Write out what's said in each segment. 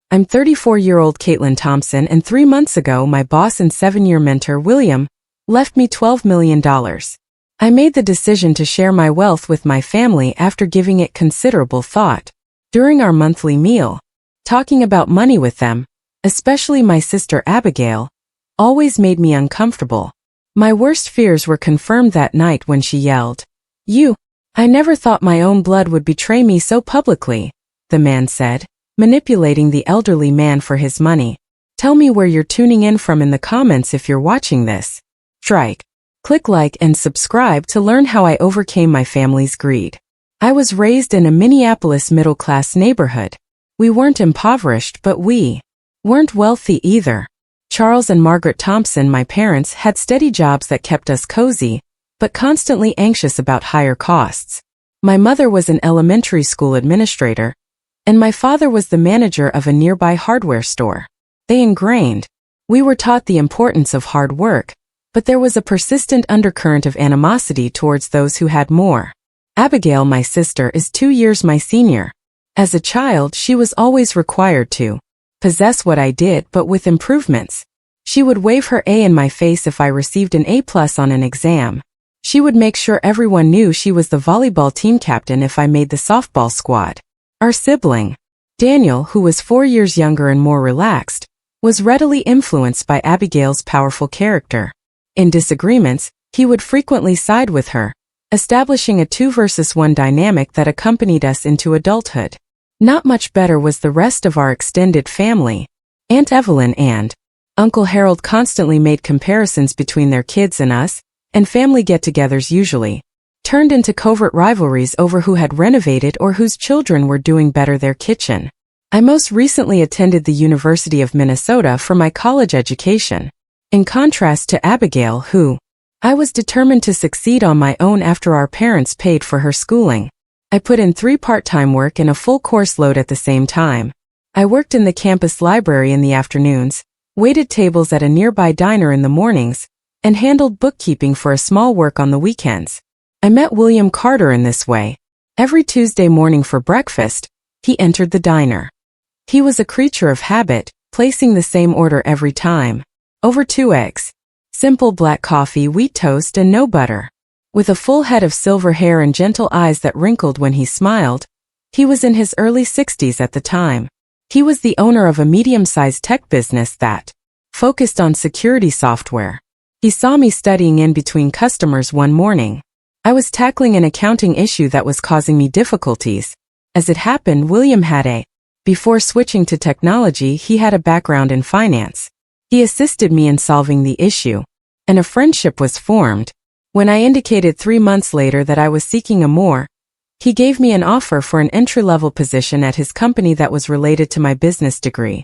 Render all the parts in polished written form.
I'm 34-year-old Caitlin Thompson, and 3 months ago my boss and 7-year mentor William left me $12 million. I made the decision to share my wealth with my family after giving it considerable thought. During our monthly meal, talking about money with them, especially my sister Abigail, always made me uncomfortable. My worst fears were confirmed that night when she yelled, "You! I never thought my own blood would betray me so publicly," the man said, manipulating the elderly man for his money. Tell me where you're tuning in from in the comments if you're watching this. Click like and subscribe to learn how I overcame my family's greed. I was raised in a Minneapolis middle-class neighborhood. We weren't impoverished, but we weren't wealthy either. Charles and Margaret Thompson, my parents, had steady jobs that kept us cozy, but constantly anxious about higher costs. My mother was an elementary school administrator, and my father was the manager of a nearby hardware store. We were taught the importance of hard work, but there was a persistent undercurrent of animosity towards those who had more. Abigail, my sister, is 2 years my senior. As a child, she was always required to possess what I did, but with improvements. She would wave her A in my face if I received an A+ on an exam. She would make sure everyone knew she was the volleyball team captain if I made the softball squad. Our sibling, Daniel, who was 4 years younger and more relaxed, was readily influenced by Abigail's powerful character. In disagreements, he would frequently side with her, establishing a 2 versus 1 dynamic that accompanied us into adulthood. Not much better was the rest of our extended family. Aunt Evelyn and Uncle Harold constantly made comparisons between their kids and us, and family get-togethers usually turned into covert rivalries over who had renovated or whose children were doing better their kitchen. I most recently attended the University of Minnesota for my college education. In contrast to Abigail, who I was determined to succeed on my own after our parents paid for her schooling. I put in 3 part-time work and a full course load at the same time. I worked in the campus library in the afternoons, waited tables at a nearby diner in the mornings, and handled bookkeeping for a small work on the weekends. I met William Carter in this way. Every Tuesday morning for breakfast, he entered the diner. He was a creature of habit, placing the same order every time. Over 2 eggs, simple black coffee, wheat toast, and no butter. With a full head of silver hair and gentle eyes that wrinkled when he smiled, he was in his early 60s at the time. He was the owner of a medium-sized tech business that focused on security software. He saw me studying in between customers one morning. I was tackling an accounting issue that was causing me difficulties. As it happened, William before switching to technology, he had a background in finance. He assisted me in solving the issue, and a friendship was formed. When I indicated 3 months later that I was seeking he gave me an offer for an entry-level position at his company that was related to my business degree.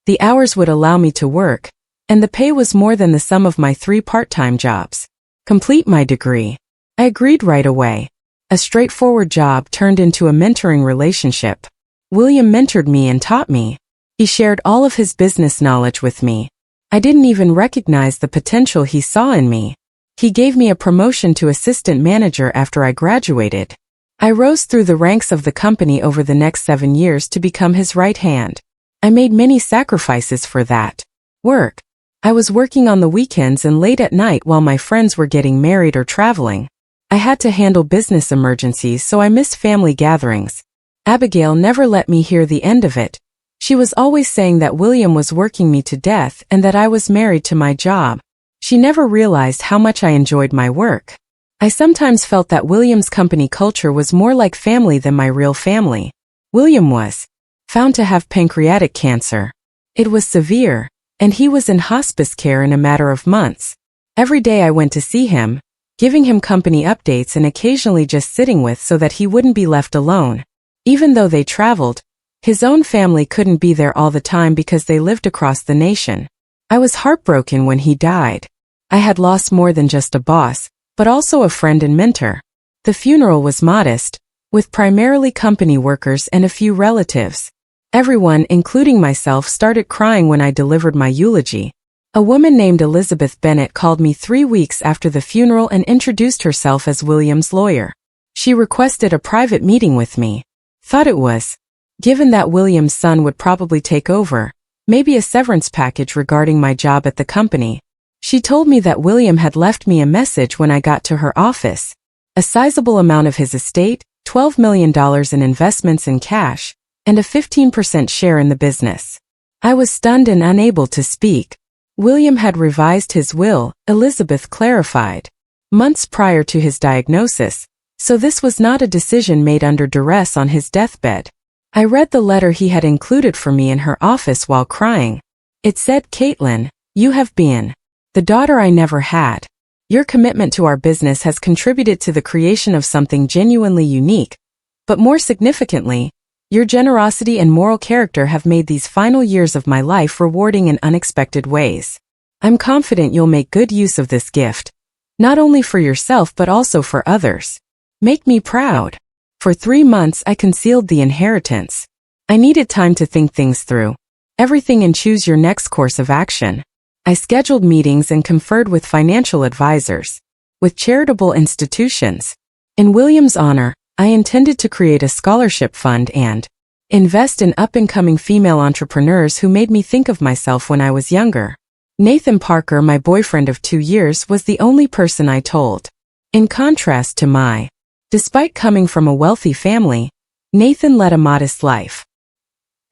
The hours would allow me to work, and the pay was more than the sum of my 3 part-time jobs. Complete my degree. I agreed right away. A straightforward job turned into a mentoring relationship. William mentored me and taught me. He shared all of his business knowledge with me. I didn't even recognize the potential he saw in me. He gave me a promotion to assistant manager after I graduated. I rose through the ranks of the company over the next 7 years to become his right hand. I made many sacrifices for that work. I was working on the weekends and late at night while my friends were getting married or traveling. I had to handle business emergencies, so I missed family gatherings. Abigail never let me hear the end of it. She was always saying that William was working me to death and that I was married to my job. She never realized how much I enjoyed my work. I sometimes felt that William's company culture was more like family than my real family. William was found to have pancreatic cancer. It was severe, and he was in hospice care in a matter of months. Every day I went to see him, giving him company updates and occasionally just sitting with so that he wouldn't be left alone. Even though they traveled, his own family couldn't be there all the time because they lived across the nation. I was heartbroken when he died. I had lost more than just a boss, but also a friend and mentor. The funeral was modest, with primarily company workers and a few relatives. Everyone, including myself, started crying when I delivered my eulogy. A woman named Elizabeth Bennett called me 3 weeks after the funeral and introduced herself as William's lawyer. She requested a private meeting with me. Thought it was given that William's son would probably take over, maybe a severance package regarding my job at the company. She told me that William had left me a message when I got to her office. A sizable amount of his estate, $12 million in investments in cash, and a 15% share in the business. I was stunned and unable to speak. William had revised his will, Elizabeth clarified, months prior to his diagnosis, so this was not a decision made under duress on his deathbed. I read the letter he had included for me in her office while crying. It said, "Caitlin, you have been the daughter I never had. Your commitment to our business has contributed to the creation of something genuinely unique, but more significantly, your generosity and moral character have made these final years of my life rewarding in unexpected ways. I'm confident you'll make good use of this gift, not only for yourself but also for others. Make me proud." For 3 months I concealed the inheritance. I needed time to think things through. Everything and choose your next course of action. I scheduled meetings and conferred with financial advisors, with charitable institutions. In William's honor, I intended to create a scholarship fund and invest in up-and-coming female entrepreneurs who made me think of myself when I was younger. Nathan Parker, my boyfriend of 2 years, was the only person I told. In contrast to despite coming from a wealthy family, Nathan led a modest life.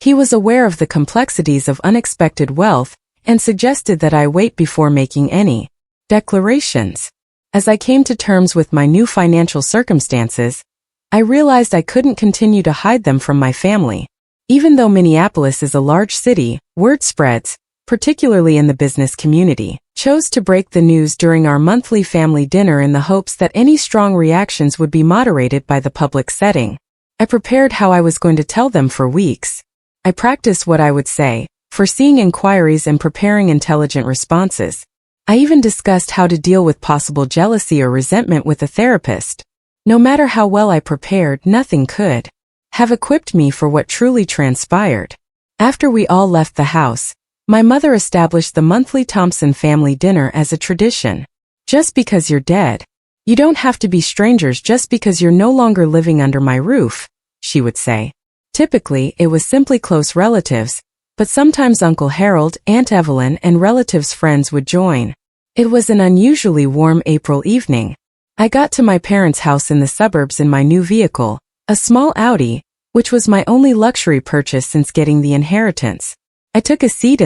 He was aware of the complexities of unexpected wealth and suggested that I wait before making any declarations. As I came to terms with my new financial circumstances, I realized I couldn't continue to hide them from my family. Even though Minneapolis is a large city, word spreads, particularly in the business community. Chose to break the news during our monthly family dinner in the hopes that any strong reactions would be moderated by the public setting. I prepared how I was going to tell them for weeks. I practiced what I would say, foreseeing inquiries and preparing intelligent responses. I even discussed how to deal with possible jealousy or resentment with a therapist. No matter how well I prepared, nothing could have equipped me for what truly transpired. After we all left the house, my mother established the monthly Thompson family dinner as a tradition. Just because you're dead, you don't have to be strangers just because you're no longer living under my roof, she would say. Typically, it was simply close relatives, but sometimes Uncle Harold, Aunt Evelyn, and relatives' friends would join. It was an unusually warm April evening. I got to my parents' house in the suburbs in my new vehicle, a small Audi, which was my only luxury purchase since getting the inheritance. I took a seat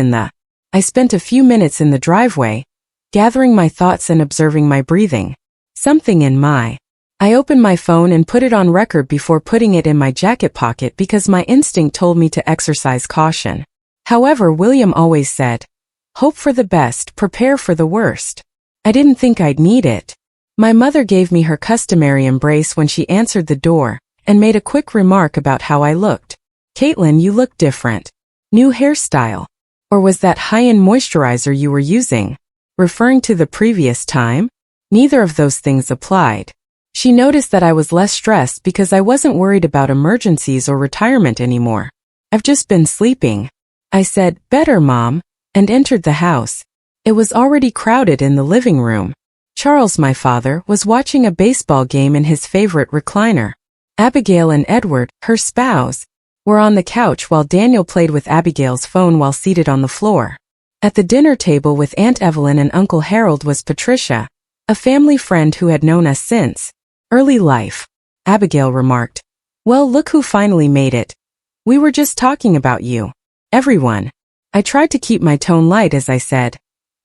I spent a few minutes in the driveway, gathering my thoughts and observing my breathing. I opened my phone and put it on record before putting it in my jacket pocket because my instinct told me to exercise caution. However, William always said, "Hope for the best, prepare for the worst." I didn't think I'd need it. My mother gave me her customary embrace when she answered the door and made a quick remark about how I looked. "Caitlin, you look different. New hairstyle. Or was that high-end moisturizer you were using?" Referring to the previous time? Neither of those things applied. She noticed that I was less stressed because I wasn't worried about emergencies or retirement anymore. "I've just been sleeping," I said. "Better, Mom," and entered the house. It was already crowded in the living room. Charles, my father, was watching a baseball game in his favorite recliner. Abigail and Edward, her spouse, were on the couch while Daniel played with Abigail's phone while seated on the floor. At the dinner table with Aunt Evelyn and Uncle Harold was Patricia, a family friend who had known us since early life. Abigail remarked, "Well, look who finally made it. We were just talking about you." Everyone. I tried to keep my tone light as I said,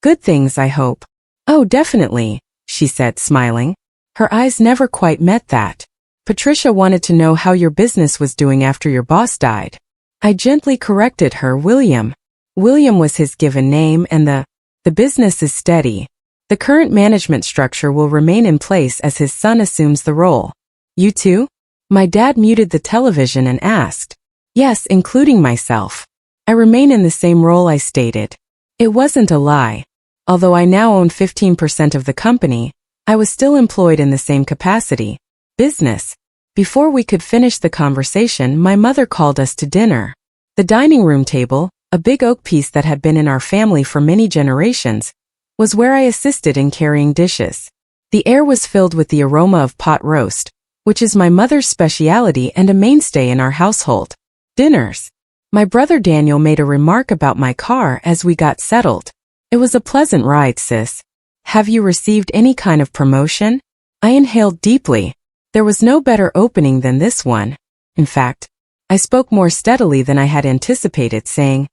"Good things, I hope." "Oh, definitely," she said, smiling. Her eyes never quite met that. "Patricia wanted to know how your business was doing after your boss died." I gently corrected her. William was his given name, and the business is steady. The current management structure will remain in place as his son assumes the role. "You too?" My dad muted the television and asked. "Yes, including myself. I remain in the same role," I stated. It wasn't a lie. Although I now own 15% of the company, I was still employed in the same capacity. Business. Before we could finish the conversation, my mother called us to dinner. The dining room table, a big oak piece that had been in our family for many generations, was where I assisted in carrying dishes. The air was filled with the aroma of pot roast, which is my mother's specialty and a mainstay in our household. Dinners. My brother Daniel made a remark about my car as we got settled. It was a pleasant ride, sis. Have you received any kind of promotion? I inhaled deeply. There was no better opening than this one. In fact, I spoke more steadily than I had anticipated, saying,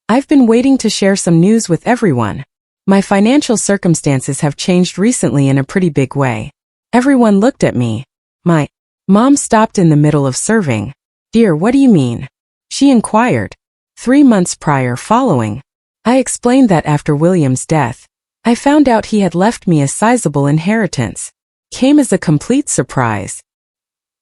I've been waiting to share some news with everyone. My financial circumstances have changed recently in a pretty big way. Everyone looked at me. My mom stopped in the middle of serving. Dear, what do you mean? She inquired. 3 months prior following. I explained that after William's death, I found out he had left me a sizable inheritance. Came as a complete surprise.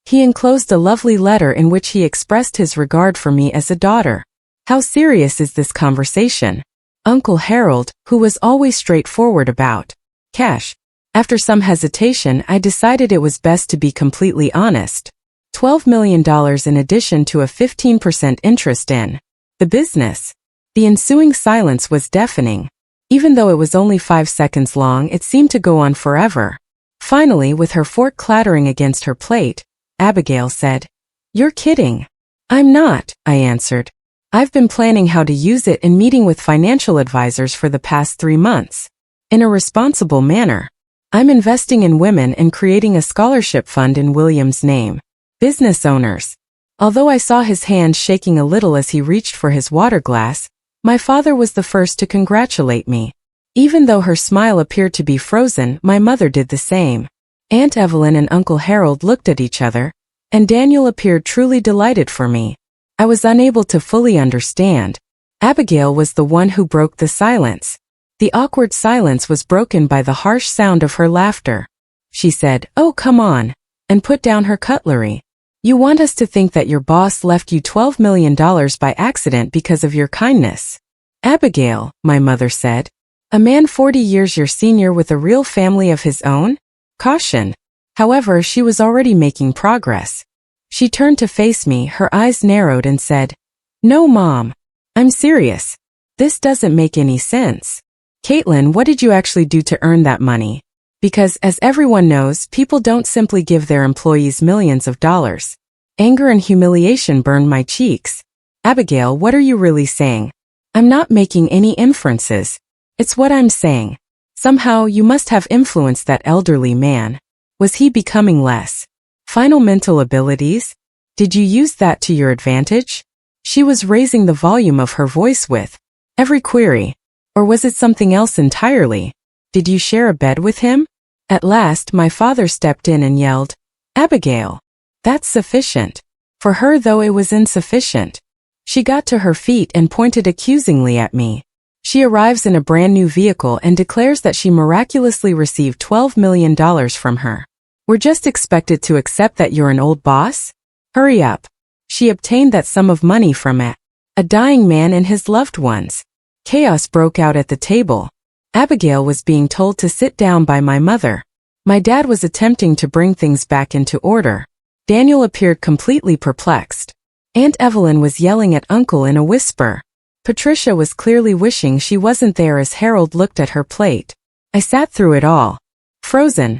He enclosed a lovely letter in which he expressed his regard for me as a daughter. How serious is this conversation? Uncle Harold, who was always straightforward about cash. After some hesitation, I decided it was best to be completely honest. $12 million in addition to a 15% interest in the business. The ensuing silence was deafening. Even though it was only 5 seconds long, it seemed to go on forever. Finally, with her fork clattering against her plate, Abigail said, You're kidding. I'm not, I answered. I've been planning how to use it and meeting with financial advisors for the past 3 months. In a responsible manner. I'm investing in women and creating a scholarship fund in William's name. Business owners. Although I saw his hand shaking a little as he reached for his water glass, my father was the first to congratulate me. Even though her smile appeared to be frozen, my mother did the same. Aunt Evelyn and Uncle Harold looked at each other, and Daniel appeared truly delighted for me. I was unable to fully understand. Abigail was the one who broke the silence. The awkward silence was broken by the harsh sound of her laughter. She said, Oh, come on, and put down her cutlery. You want us to think that your boss left you $12 million by accident because of your kindness. Abigail, my mother said. A man 40 years your senior with a real family of his own? Caution. However, she was already making progress. She turned to face me, her eyes narrowed and said, No, Mom. I'm serious. This doesn't make any sense. Caitlin, what did you actually do to earn that money? Because, as everyone knows, people don't simply give their employees millions of dollars. Anger and humiliation burned my cheeks. Abigail, what are you really saying? I'm not making any inferences. It's what I'm saying. Somehow, you must have influenced that elderly man. Was he becoming less? Final mental abilities? Did you use that to your advantage? She was raising the volume of her voice with every query. Or was it something else entirely? Did you share a bed with him? At last, my father stepped in and yelled, Abigail. That's sufficient. For her, though, it was insufficient. She got to her feet and pointed accusingly at me. She arrives in a brand new vehicle and declares that she miraculously received $12 million from her. We're just expected to accept that you're an old boss? Hurry up. She obtained that sum of money from a dying man and his loved ones. Chaos broke out at the table. Abigail was being told to sit down by my mother. My dad was attempting to bring things back into order. Daniel appeared completely perplexed. Aunt Evelyn was yelling at Uncle in a whisper. Patricia was clearly wishing she wasn't there as Harold looked at her plate. I sat through it all. Frozen.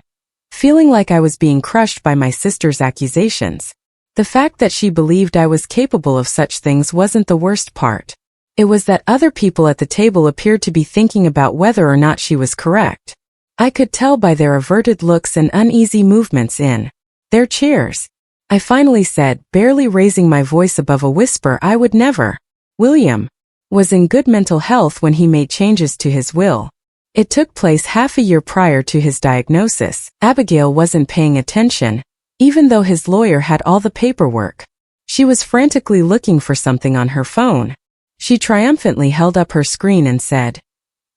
Feeling like I was being crushed by my sister's accusations. The fact that she believed I was capable of such things wasn't the worst part. It was that other people at the table appeared to be thinking about whether or not she was correct. I could tell by their averted looks and uneasy movements in their chairs. I finally said, barely raising my voice above a whisper, I would never. William was in good mental health when he made changes to his will. It took place half a year prior to his diagnosis. Abigail wasn't paying attention, even though his lawyer had all the paperwork. She was frantically looking for something on her phone. She triumphantly held up her screen and said,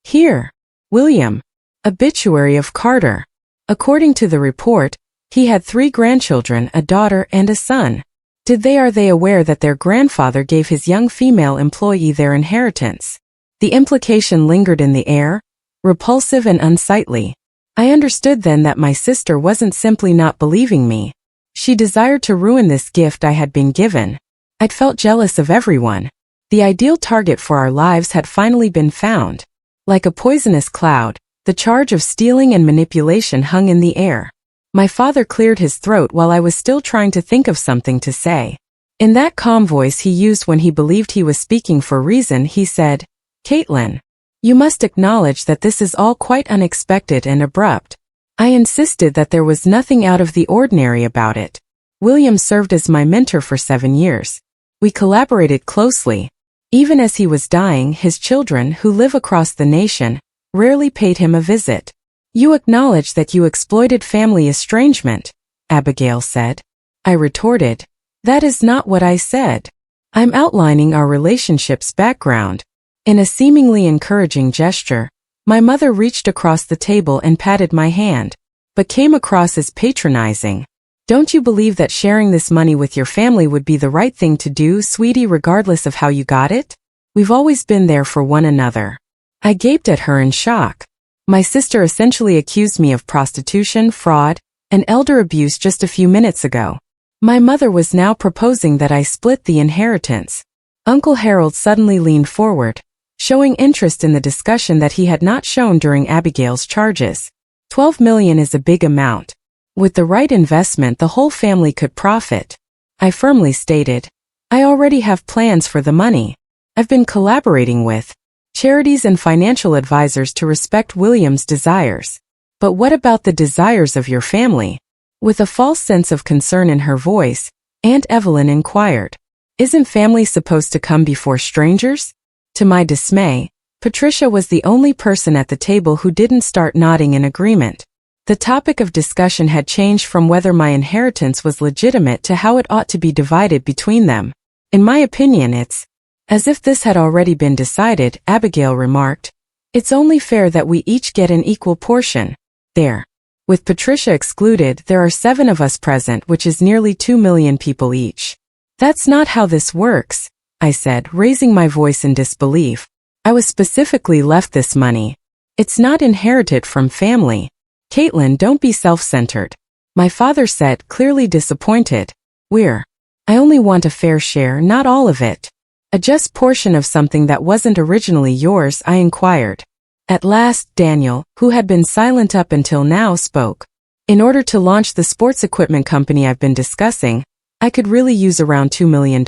Here, William. Obituary of Carter. According to the report, he had 3 grandchildren, a daughter and a son. Are they aware that their grandfather gave his young female employee their inheritance? The implication lingered in the air, repulsive and unsightly. I understood then that my sister wasn't simply not believing me. She desired to ruin this gift I had been given. I'd felt jealous of everyone. The ideal target for our lives had finally been found. Like a poisonous cloud, the charge of stealing and manipulation hung in the air. My father cleared his throat while I was still trying to think of something to say. In that calm voice he used when he believed he was speaking for reason, he said, "Caitlin, you must acknowledge that this is all quite unexpected and abrupt." I insisted that there was nothing out of the ordinary about it. William served as my mentor for 7 years. We collaborated closely. Even as he was dying, his children, who live across the nation, rarely paid him a visit. "You acknowledge that you exploited family estrangement," Abigail said. I retorted, "That is not what I said. I'm outlining our relationship's background." In a seemingly encouraging gesture, my mother reached across the table and patted my hand, but came across as patronizing. "Don't you believe that sharing this money with your family would be the right thing to do, sweetie, regardless of how you got it? We've always been there for one another." I gaped at her in shock. My sister essentially accused me of prostitution, fraud, and elder abuse just a few minutes ago. My mother was now proposing that I split the inheritance. Uncle Harold suddenly leaned forward, showing interest in the discussion that he had not shown during Abigail's charges. $12 million is a big amount. With the right investment, the whole family could profit. I firmly stated, "I already have plans for the money. I've been collaborating with charities and financial advisors to respect William's desires. But what about the desires of your family?" With a false sense of concern in her voice, Aunt Evelyn inquired, "Isn't family supposed to come before strangers?" To my dismay, Patricia was the only person at the table who didn't start nodding in agreement. The topic of discussion had changed from whether my inheritance was legitimate to how it ought to be divided between them. "In my opinion, it's..." As if this had already been decided, Abigail remarked, "It's only fair that we each get an equal portion." There. With Patricia excluded, there are 7 of us present, which is nearly 2 million people each. "That's not how this works," I said, raising my voice in disbelief. "I was specifically left this money. It's not inherited from family." "Caitlin, don't be self-centered," my father said, clearly disappointed. I only want a fair share, not all of it." "A just portion of something that wasn't originally yours?" I inquired. At last, Daniel, who had been silent up until now, spoke. "In order to launch the sports equipment company I've been discussing, I could really use around $2 million.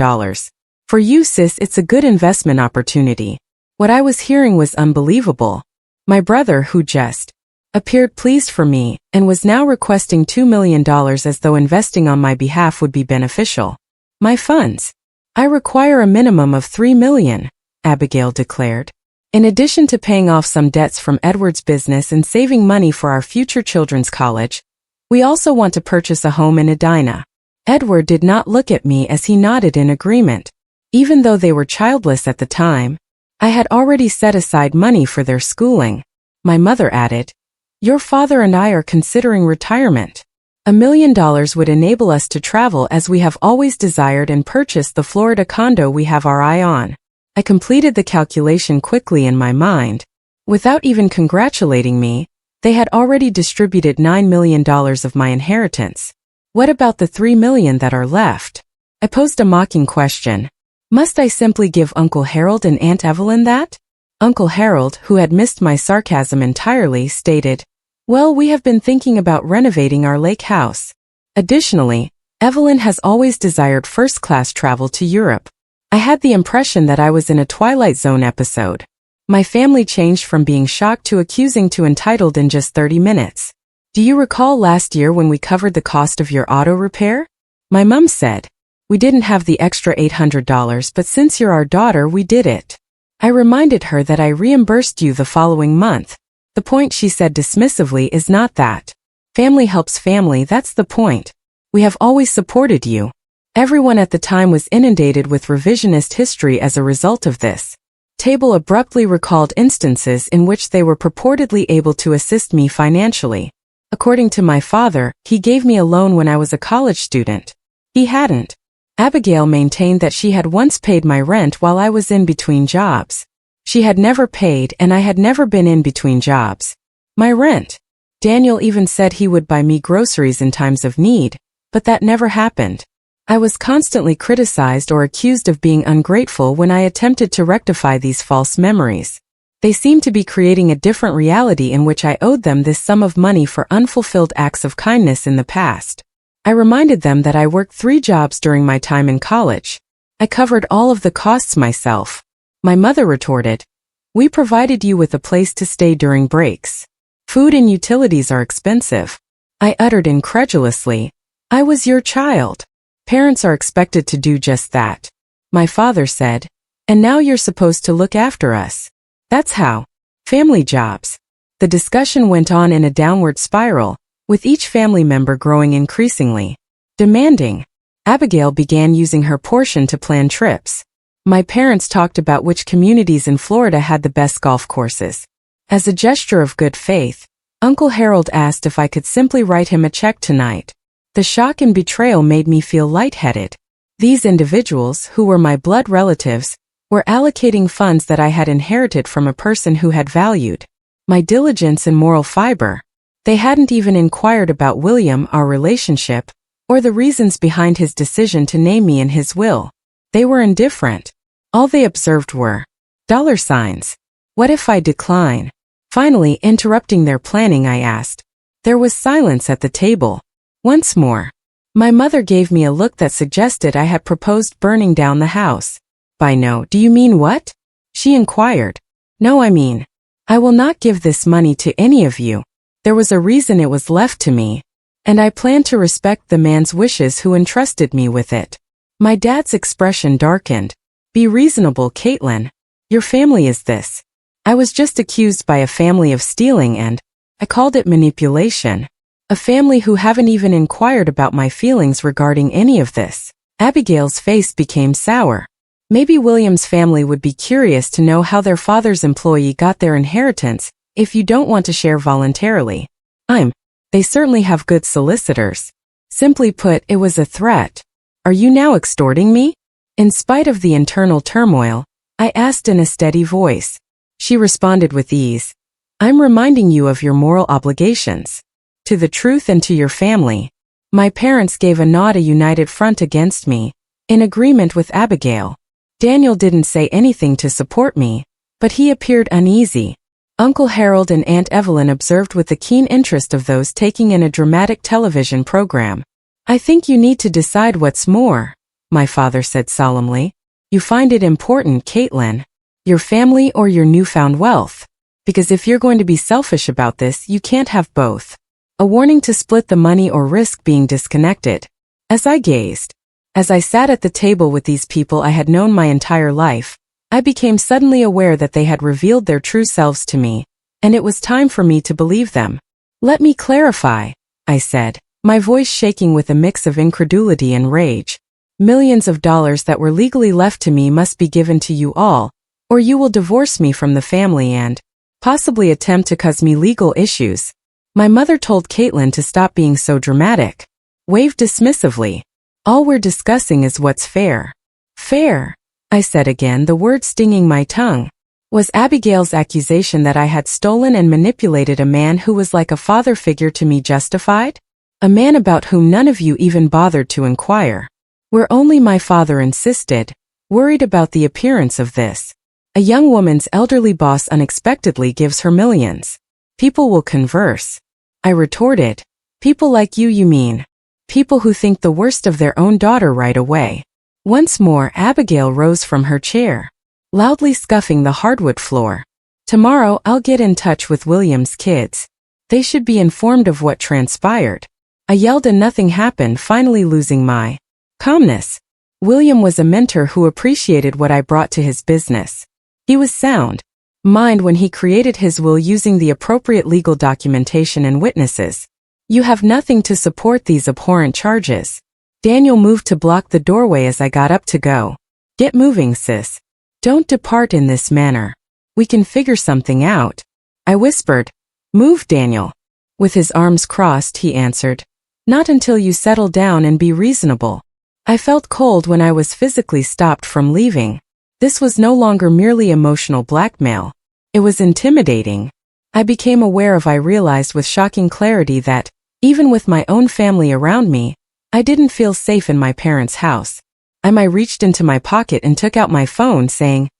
For you, sis, it's a good investment opportunity." What I was hearing was unbelievable. My brother, who just appeared pleased for me, and was now requesting $2 million as though investing on my behalf would be beneficial. "My funds. I require a minimum of $3 million, Abigail declared. "In addition to paying off some debts from Edward's business and saving money for our future children's college, we also want to purchase a home in Edina." Edward did not look at me as he nodded in agreement. Even though they were childless at the time, I had already set aside money for their schooling. My mother added, "Your father and I are considering retirement. $1 million would enable us to travel as we have always desired and purchase the Florida condo we have our eye on." I completed the calculation quickly in my mind. Without even congratulating me, they had already distributed $9 million of my inheritance. What about the $3 million that are left? I posed a mocking question. Must I simply give Uncle Harold and Aunt Evelyn that? Uncle Harold, who had missed my sarcasm entirely, stated, "Well, we have been thinking about renovating our lake house. Additionally, Evelyn has always desired first-class travel to Europe." I had the impression that I was in a Twilight Zone episode. My family changed from being shocked to accusing to entitled in just 30 minutes. "Do you recall last year when we covered the cost of your auto repair?" My mum said. "We didn't have the extra $800, but since you're our daughter, we did it." I reminded her that I reimbursed you the following month. "The point," she said dismissively, "is not that. Family helps family, that's the point. We have always supported you." Everyone at the time was inundated with revisionist history as a result of this. Table abruptly recalled instances in which they were purportedly able to assist me financially. According to my father, he gave me a loan when I was a college student. He hadn't. Abigail maintained that she had once paid my rent while I was in between jobs. She had never paid, and I had never been in between jobs. My rent. Daniel even said he would buy me groceries in times of need, but that never happened. I was constantly criticized or accused of being ungrateful when I attempted to rectify these false memories. They seemed to be creating a different reality in which I owed them this sum of money for unfulfilled acts of kindness in the past. I reminded them that I worked 3 jobs during my time in college. I covered all of the costs myself. My mother retorted, "We provided you with a place to stay during breaks. Food and utilities are expensive." I uttered incredulously, "I was your child. Parents are expected to do just that." My father said, "And now you're supposed to look after us. That's how. Family jobs." The discussion went on in a downward spiral, with each family member growing increasingly demanding. Abigail began using her portion to plan trips. My parents talked about which communities in Florida had the best golf courses. As a gesture of good faith, Uncle Harold asked if I could simply write him a check tonight. The shock and betrayal made me feel lightheaded. These individuals, who were my blood relatives, were allocating funds that I had inherited from a person who had valued my diligence and moral fiber. They hadn't even inquired about William, our relationship, or the reasons behind his decision to name me in his will. They were indifferent. All they observed were dollar signs. What if I decline? Finally, interrupting their planning, I asked. There was silence at the table. Once more. My mother gave me a look that suggested I had proposed burning down the house. By no, do you mean what? She inquired. No, I mean, I will not give this money to any of you. There was a reason it was left to me, and I plan to respect the man's wishes who entrusted me with it. My dad's expression darkened. Be reasonable, Caitlin. Your family is this. I was just accused by a family of stealing and I called it manipulation. A family who haven't even inquired about my feelings regarding any of this. Abigail's face became sour. Maybe William's family would be curious to know how their father's employee got their inheritance if you don't want to share voluntarily. They certainly have good solicitors. Simply put, it was a threat. Are you now extorting me? In spite of the internal turmoil, I asked in a steady voice. She responded with ease. I'm reminding you of your moral obligations. To the truth and to your family. My parents gave a nod, a united front against me, in agreement with Abigail. Daniel didn't say anything to support me, but he appeared uneasy. Uncle Harold and Aunt Evelyn observed with the keen interest of those taking in a dramatic television program. I think you need to decide what's more, my father said solemnly. You find it important, Caitlin, your family or your newfound wealth. Because if you're going to be selfish about this, you can't have both. A warning to split the money or risk being disconnected. As I sat at the table with these people I had known my entire life, I became suddenly aware that they had revealed their true selves to me, and it was time for me to believe them. Let me clarify, I said, my voice shaking with a mix of incredulity and rage. Millions of dollars that were legally left to me must be given to you all, or you will divorce me from the family and possibly attempt to cause me legal issues. My mother told Caitlin to stop being so dramatic. Waved dismissively. All we're discussing is what's fair. Fair, I said again, the word stinging my tongue. Was Abigail's accusation that I had stolen and manipulated a man who was like a father figure to me justified? A man about whom none of you even bothered to inquire. Where only my father insisted, worried about the appearance of this. A young woman's elderly boss unexpectedly gives her millions. People will converse. I retorted. People like you mean? People who think the worst of their own daughter right away. Once more Abigail rose from her chair, loudly scuffing the hardwood floor. Tomorrow I'll get in touch with William's kids. They should be informed of what transpired. I yelled and nothing happened, finally losing my calmness. William was a mentor who appreciated what I brought to his business. He was sound mind when he created his will using the appropriate legal documentation and witnesses. You have nothing to support these abhorrent charges. Daniel moved to block the doorway as I got up to go. Get moving, sis. Don't depart in this manner. We can figure something out. I whispered. Move, Daniel. With his arms crossed, he answered. Not until you settle down and be reasonable. I felt cold when I was physically stopped from leaving. This was no longer merely emotional blackmail. It was intimidating. I became aware I realized with shocking clarity that, even with my own family around me, I didn't feel safe in my parents' house. I reached into my pocket and took out my phone saying,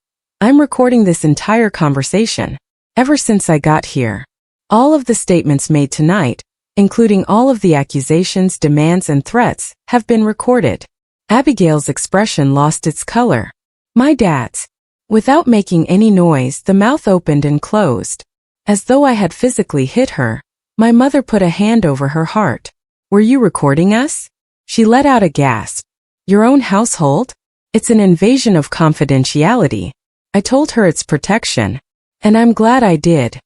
I'm recording this entire conversation. Ever since I got here. All of the statements made tonight, including all of the accusations, demands, and threats, have been recorded. Abigail's expression lost its color. My dad's. Without making any noise, the mouth opened and closed. As though I had physically hit her, my mother put a hand over her heart. Were you recording us? She let out a gasp. Your own household? It's an invasion of confidentiality. I told her it's protection. And I'm glad I did.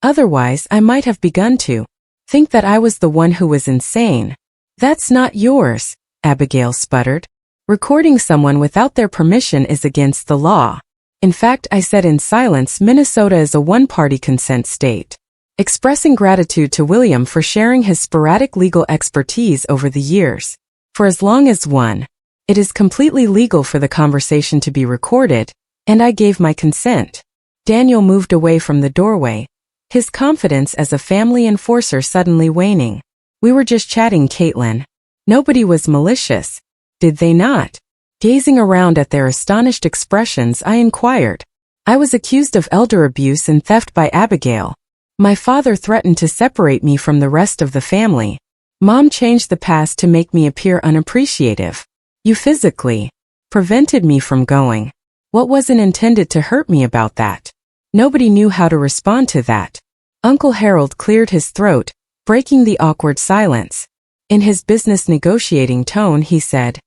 Otherwise, I might have begun to think that I was the one who was insane. That's not yours, Abigail sputtered. Recording someone without their permission is against the law. In fact, I said in silence, Minnesota is a one-party consent state. Expressing gratitude to William for sharing his sporadic legal expertise over the years. For as long as it is completely legal for the conversation to be recorded, and I gave my consent. Daniel moved away from the doorway, his confidence as a family enforcer suddenly waning. We were just chatting, Caitlin. Nobody was malicious. Did they not? Gazing around at their astonished expressions, I inquired. I was accused of elder abuse and theft by Abigail. My father threatened to separate me from the rest of the family. Mom changed the past to make me appear unappreciative. You physically prevented me from going. What wasn't intended to hurt me about that? Nobody knew how to respond to that. Uncle Harold cleared his throat, breaking the awkward silence. In his business negotiating tone, he said,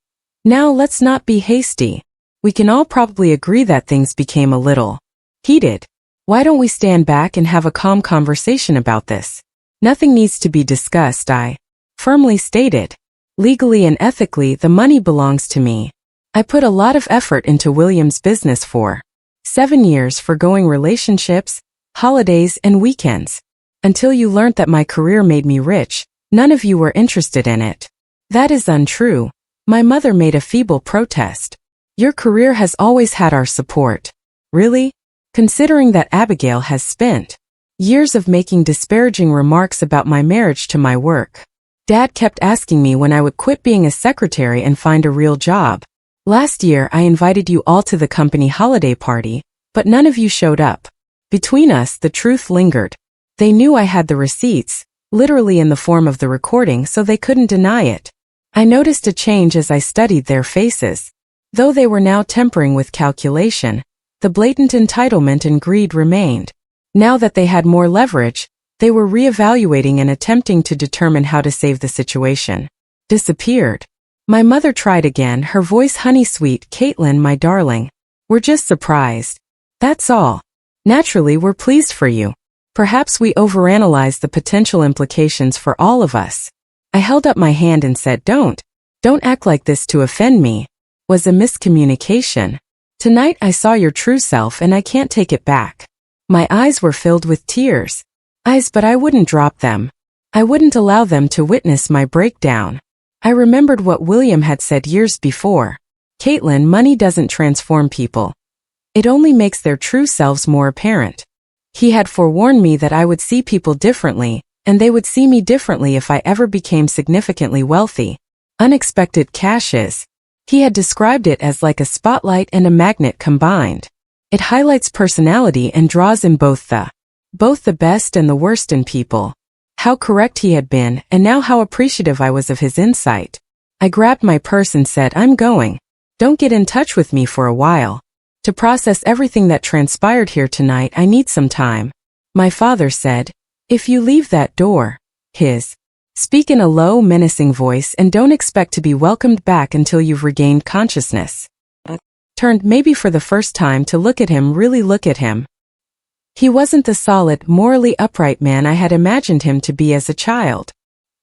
Now let's not be hasty. We can all probably agree that things became a little heated. Why don't we stand back and have a calm conversation about this? Nothing needs to be discussed, I firmly stated. Legally and ethically, the money belongs to me. I put a lot of effort into William's business for 7 years, forgoing relationships, holidays, and weekends. Until you learned that my career made me rich, none of you were interested in it. That is untrue. My mother made a feeble protest. Your career has always had our support. Really? Considering that Abigail has spent years of making disparaging remarks about my marriage to my work. Dad kept asking me when I would quit being a secretary and find a real job. Last year, I invited you all to the company holiday party, but none of you showed up. Between us, the truth lingered. They knew I had the receipts, literally in the form of the recording, so they couldn't deny it. I noticed a change as I studied their faces. Though they were now tempering with calculation, the blatant entitlement and greed remained. Now that they had more leverage, they were reevaluating and attempting to determine how to save the situation. Disappeared. My mother tried again, her voice honey-sweet. Caitlin, my darling. We're just surprised. That's all. Naturally, we're pleased for you. Perhaps we overanalyze the potential implications for all of us. I held up my hand and said, Don't act like this to offend me. Was a miscommunication. Tonight I saw your true self and I can't take it back. My eyes were filled with tears. Eyes, but I wouldn't drop them. I wouldn't allow them to witness my breakdown. I remembered what William had said years before. Caitlin, money doesn't transform people. It only makes their true selves more apparent. He had forewarned me that I would see people differently, and they would see me differently if I ever became significantly wealthy. Unexpected cash is. He had described it as like a spotlight and a magnet combined. It highlights personality and draws in both the best and the worst in people. How correct he had been, and now how appreciative I was of his insight. I grabbed my purse and said, I'm going. Don't get in touch with me for a while. To process everything that transpired here tonight, I need some time. My father said, If you leave that door, speak in a low, menacing voice and don't expect to be welcomed back until you've regained consciousness. Turned maybe for the first time to look at him, really look at him. He wasn't the solid, morally upright man I had imagined him to be as a child.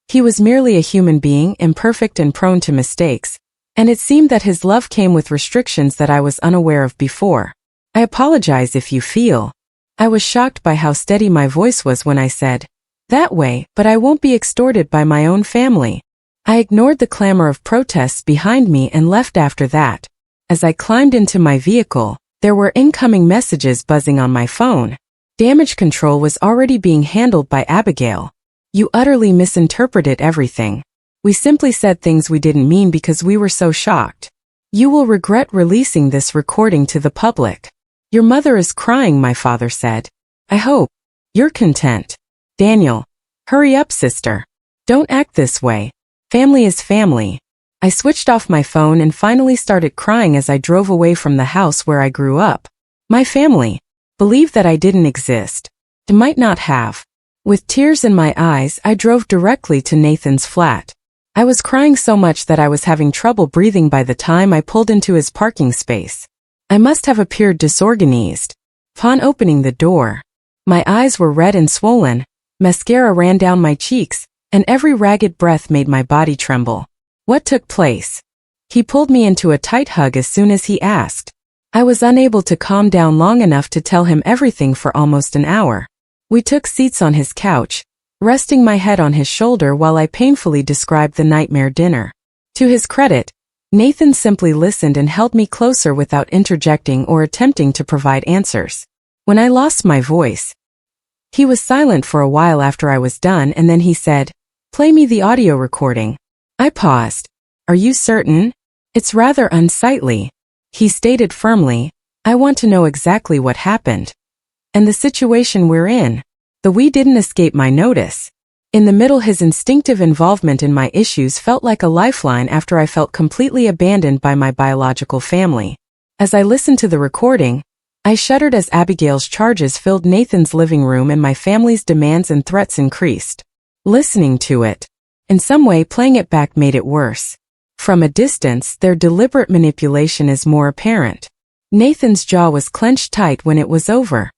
He was merely a human being, imperfect and prone to mistakes, and it seemed that his love came with restrictions that I was unaware of before. I apologize if you feel. I was shocked by how steady my voice was when I said, That way, but I won't be extorted by my own family. I ignored the clamor of protests behind me and left after that. As I climbed into my vehicle, there were incoming messages buzzing on my phone. Damage control was already being handled by Abigail. You utterly misinterpreted everything. We simply said things we didn't mean because we were so shocked. You will regret releasing this recording to the public. Your mother is crying, my father said. I hope you're content. Daniel. Hurry up, sister. Don't act this way. Family is family. I switched off my phone and finally started crying as I drove away from the house where I grew up. My family believed that I didn't exist. It might not have. With tears in my eyes, I drove directly to Nathan's flat. I was crying so much that I was having trouble breathing by the time I pulled into his parking space. I must have appeared disorganized. Upon opening the door, my eyes were red and swollen, mascara ran down my cheeks, and every ragged breath made my body tremble. What took place? He pulled me into a tight hug as soon as he asked. I was unable to calm down long enough to tell him everything for almost an hour. We took seats on his couch, resting my head on his shoulder while I painfully described the nightmare dinner. To his credit, Nathan simply listened and held me closer without interjecting or attempting to provide answers. When I lost my voice, he was silent for a while after I was done, and then he said, "Play me the audio recording." I paused. "Are you certain? It's rather unsightly," he stated firmly. "I want to know exactly what happened. And the situation we're in." The we didn't escape my notice. In the middle, his instinctive involvement in my issues felt like a lifeline after I felt completely abandoned by my biological family. As I listened to the recording, I shuddered as Abigail's charges filled Nathan's living room and my family's demands and threats increased. Listening to it, in some way playing it back, made it worse. From a distance, their deliberate manipulation is more apparent. Nathan's jaw was clenched tight when it was over.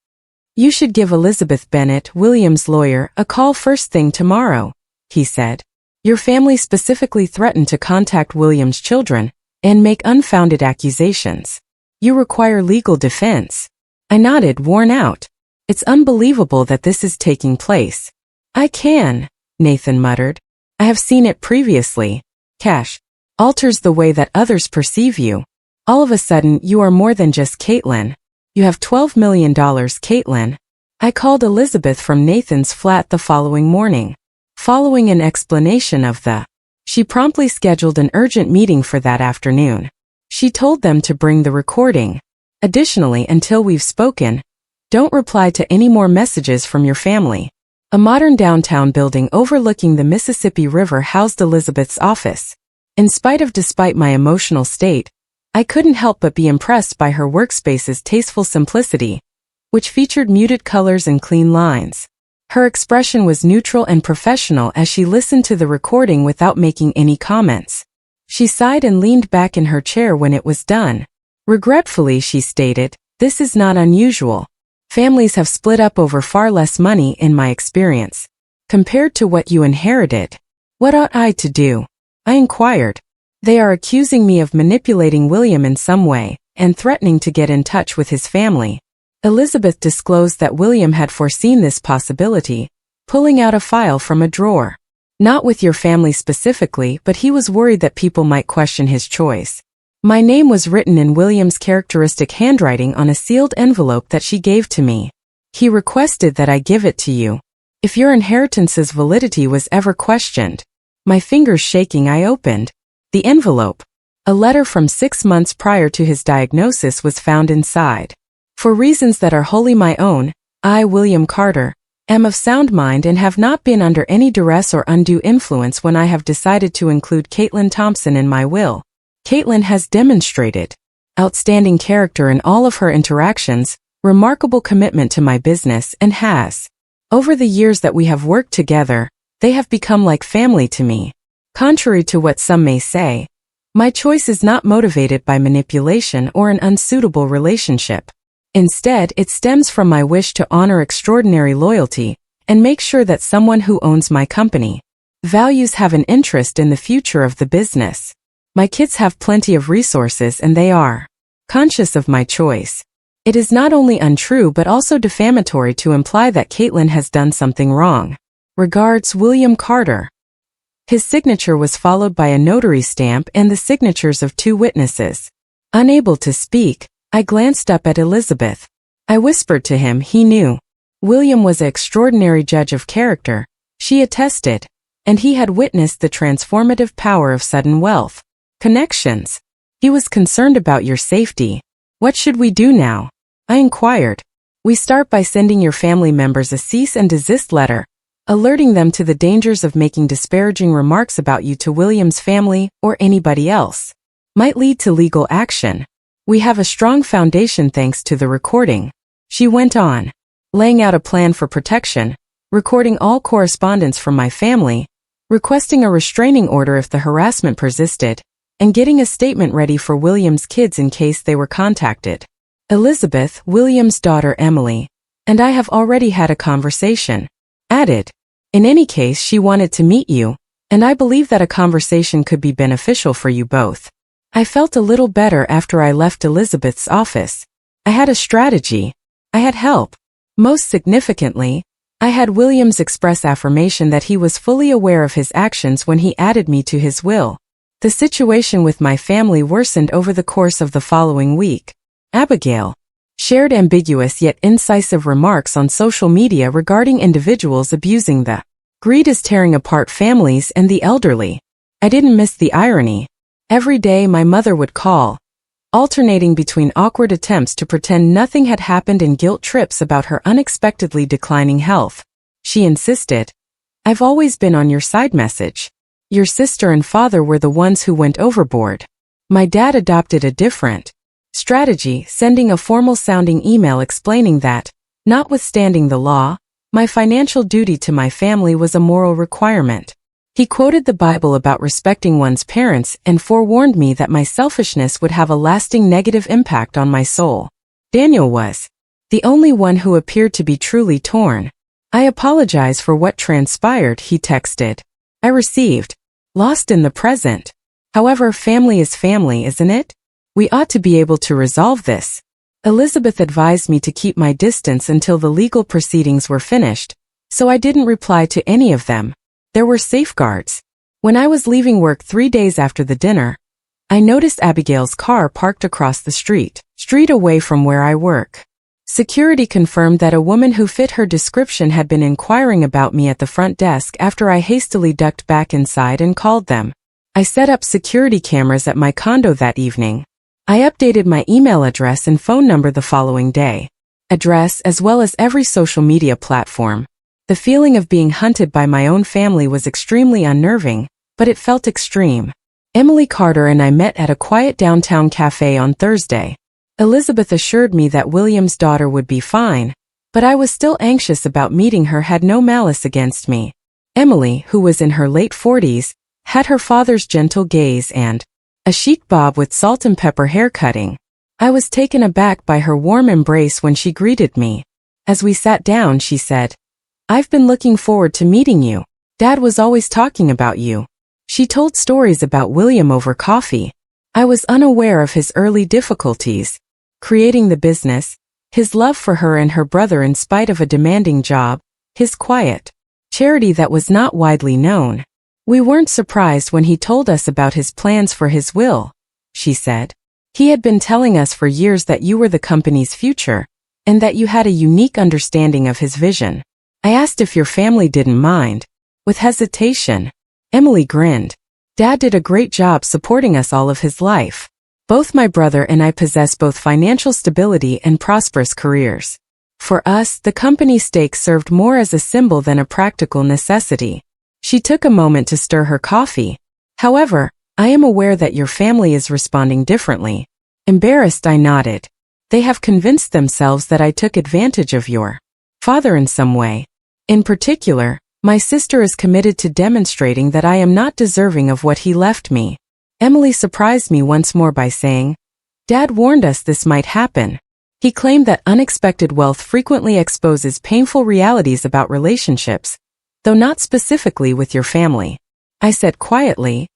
"You should give Elizabeth Bennett, William's lawyer, a call first thing tomorrow," he said. "Your family specifically threatened to contact William's children and make unfounded accusations. You require legal defense." I nodded, worn out. "It's unbelievable that this is taking place." "I can," Nathan muttered. "I have seen it previously. Cash alters the way that others perceive you. All of a sudden, you are more than just Caitlin. You have $12 million, Caitlin." I called Elizabeth from Nathan's flat the following morning. Following an explanation of she promptly scheduled an urgent meeting for that afternoon. She told them to bring the recording. "Additionally, until we've spoken, don't reply to any more messages from your family." A modern downtown building overlooking the Mississippi River housed Elizabeth's office. Despite my emotional state, I couldn't help but be impressed by her workspace's tasteful simplicity, which featured muted colors and clean lines. Her expression was neutral and professional as she listened to the recording without making any comments. She sighed and leaned back in her chair when it was done. Regretfully, she stated, "This is not unusual. Families have split up over far less money in my experience. Compared to what you inherited, what ought I to do?" I inquired. "They are accusing me of manipulating William in some way and threatening to get in touch with his family." Elizabeth disclosed that William had foreseen this possibility, pulling out a file from a drawer. "Not with your family specifically, but he was worried that people might question his choice." My name was written in William's characteristic handwriting on a sealed envelope that she gave to me. "He requested that I give it to you. If your inheritance's validity was ever questioned." My fingers shaking, I opened the envelope. A letter from 6 months prior to his diagnosis was found inside. "For reasons that are wholly my own, I, William Carter, am of sound mind and have not been under any duress or undue influence when I have decided to include Caitlin Thompson in my will. Caitlin has demonstrated outstanding character in all of her interactions, remarkable commitment to my business, and has. Over the years that we have worked together, they have become like family to me. Contrary to what some may say, my choice is not motivated by manipulation or an unsuitable relationship. Instead, it stems from my wish to honor extraordinary loyalty and make sure that someone who owns my company values have an interest in the future of the business. My kids have plenty of resources and they are conscious of my choice. It is not only untrue but also defamatory to imply that Caitlin has done something wrong. Regards, William Carter." His signature was followed by a notary stamp and the signatures of 2 witnesses. Unable to speak, I glanced up at Elizabeth. I whispered to him he knew. William was an extraordinary judge of character, she attested, and he had witnessed the transformative power of sudden wealth. Connections. He was concerned about your safety. "What should we do now?" I inquired. "We start by sending your family members a cease and desist letter, alerting them to the dangers of making disparaging remarks about you to William's family or anybody else. Might lead to legal action. We have a strong foundation thanks to the recording. She went on, laying out a plan for protection, recording all correspondence from my family, requesting a restraining order if the harassment persisted, and getting a statement ready for William's kids in case they were contacted. Elizabeth, William's daughter Emily, and I have already had a conversation. Added, in any case she wanted to meet you, and I believe that a conversation could be beneficial for you both. I felt a little better after I left Elizabeth's office. I had a strategy. I had help. Most significantly, I had William's express affirmation that he was fully aware of his actions when he added me to his will. The situation with my family worsened over the course of the following week. Abigail shared ambiguous yet incisive remarks on social media regarding individuals abusing the greed is tearing apart families and the elderly. I didn't miss the irony. Every day my mother would call, alternating between awkward attempts to pretend nothing had happened and guilt trips about her unexpectedly declining health. She insisted, I've always been on your side message. Your sister and father were the ones who went overboard. My dad adopted a different strategy, sending a formal-sounding email explaining that, notwithstanding the law, my financial duty to my family was a moral requirement. He quoted the Bible about respecting one's parents and forewarned me that my selfishness would have a lasting negative impact on my soul. Daniel was the only one who appeared to be truly torn. I apologize for what transpired, he texted. I received, lost in the present. However, family is family, isn't it? We ought to be able to resolve this. Elizabeth advised me to keep my distance until the legal proceedings were finished, so I didn't reply to any of them. There were safeguards. When I was leaving work 3 days after the dinner, I noticed Abigail's car parked across the street away from where I work. Security confirmed that a woman who fit her description had been inquiring about me at the front desk after I hastily ducked back inside and called them. I set up security cameras at my condo that evening. I updated my email address and phone number the following day. Address as well as every social media platform. The feeling of being hunted by my own family was extremely unnerving, but it felt extreme. Emily Carter and I met at a quiet downtown cafe on Thursday. Elizabeth assured me that William's daughter would be fine, but I was still anxious about meeting her, had no malice against me. Emily, who was in her late 40s, had her father's gentle gaze and a chic bob with salt and pepper haircutting. I was taken aback by her warm embrace when she greeted me. As we sat down, she said, I've been looking forward to meeting you. Dad was always talking about you. She told stories about William over coffee. I was unaware of his early difficulties, creating the business, his love for her and her brother in spite of a demanding job, his quiet charity that was not widely known. We weren't surprised when he told us about his plans for his will, she said. He had been telling us for years that you were the company's future, and that you had a unique understanding of his vision. I asked if your family didn't mind. With hesitation, Emily grinned. Dad did a great job supporting us all of his life. Both my brother and I possess both financial stability and prosperous careers. For us, the company stake served more as a symbol than a practical necessity. She took a moment to stir her coffee. However, I am aware that your family is responding differently. Embarrassed, I nodded. They have convinced themselves that I took advantage of your father in some way. In particular, my sister is committed to demonstrating that I am not deserving of what he left me. Emily surprised me once more by saying, Dad warned us this might happen. He claimed that unexpected wealth frequently exposes painful realities about relationships, though not specifically with your family. I said quietly,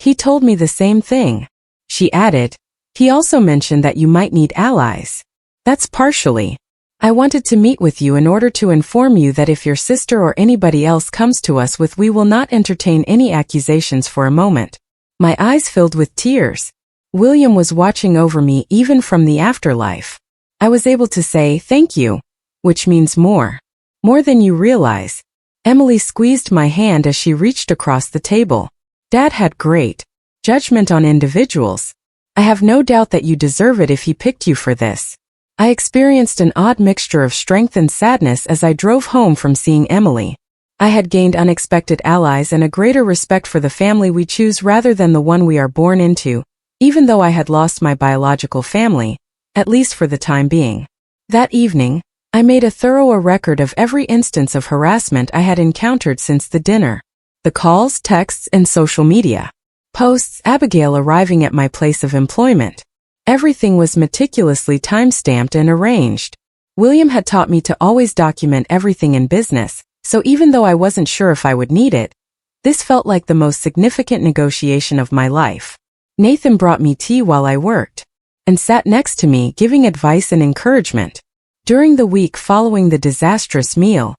he told me the same thing. She added, he also mentioned that you might need allies. That's partially. I wanted to meet with you in order to inform you that if your sister or anybody else comes to us with, we will not entertain any accusations for a moment. My eyes filled with tears. William was watching over me even from the afterlife. I was able to say thank you, which means more than you realize. Emily squeezed my hand as she reached across the table. Dad had great judgment on individuals. I have no doubt that you deserve it if he picked you for this. I experienced an odd mixture of strength and sadness as I drove home from seeing Emily. I had gained unexpected allies and a greater respect for the family we choose rather than the one we are born into, even though I had lost my biological family, at least for the time being. That evening, I made a thorough record of every instance of harassment I had encountered since the dinner. The calls, texts, and social media posts, Abigail arriving at my place of employment. Everything was meticulously time-stamped and arranged. William had taught me to always document everything in business, so even though I wasn't sure if I would need it, this felt like the most significant negotiation of my life. Nathan brought me tea while I worked, and sat next to me giving advice and encouragement. During the week following the disastrous meal,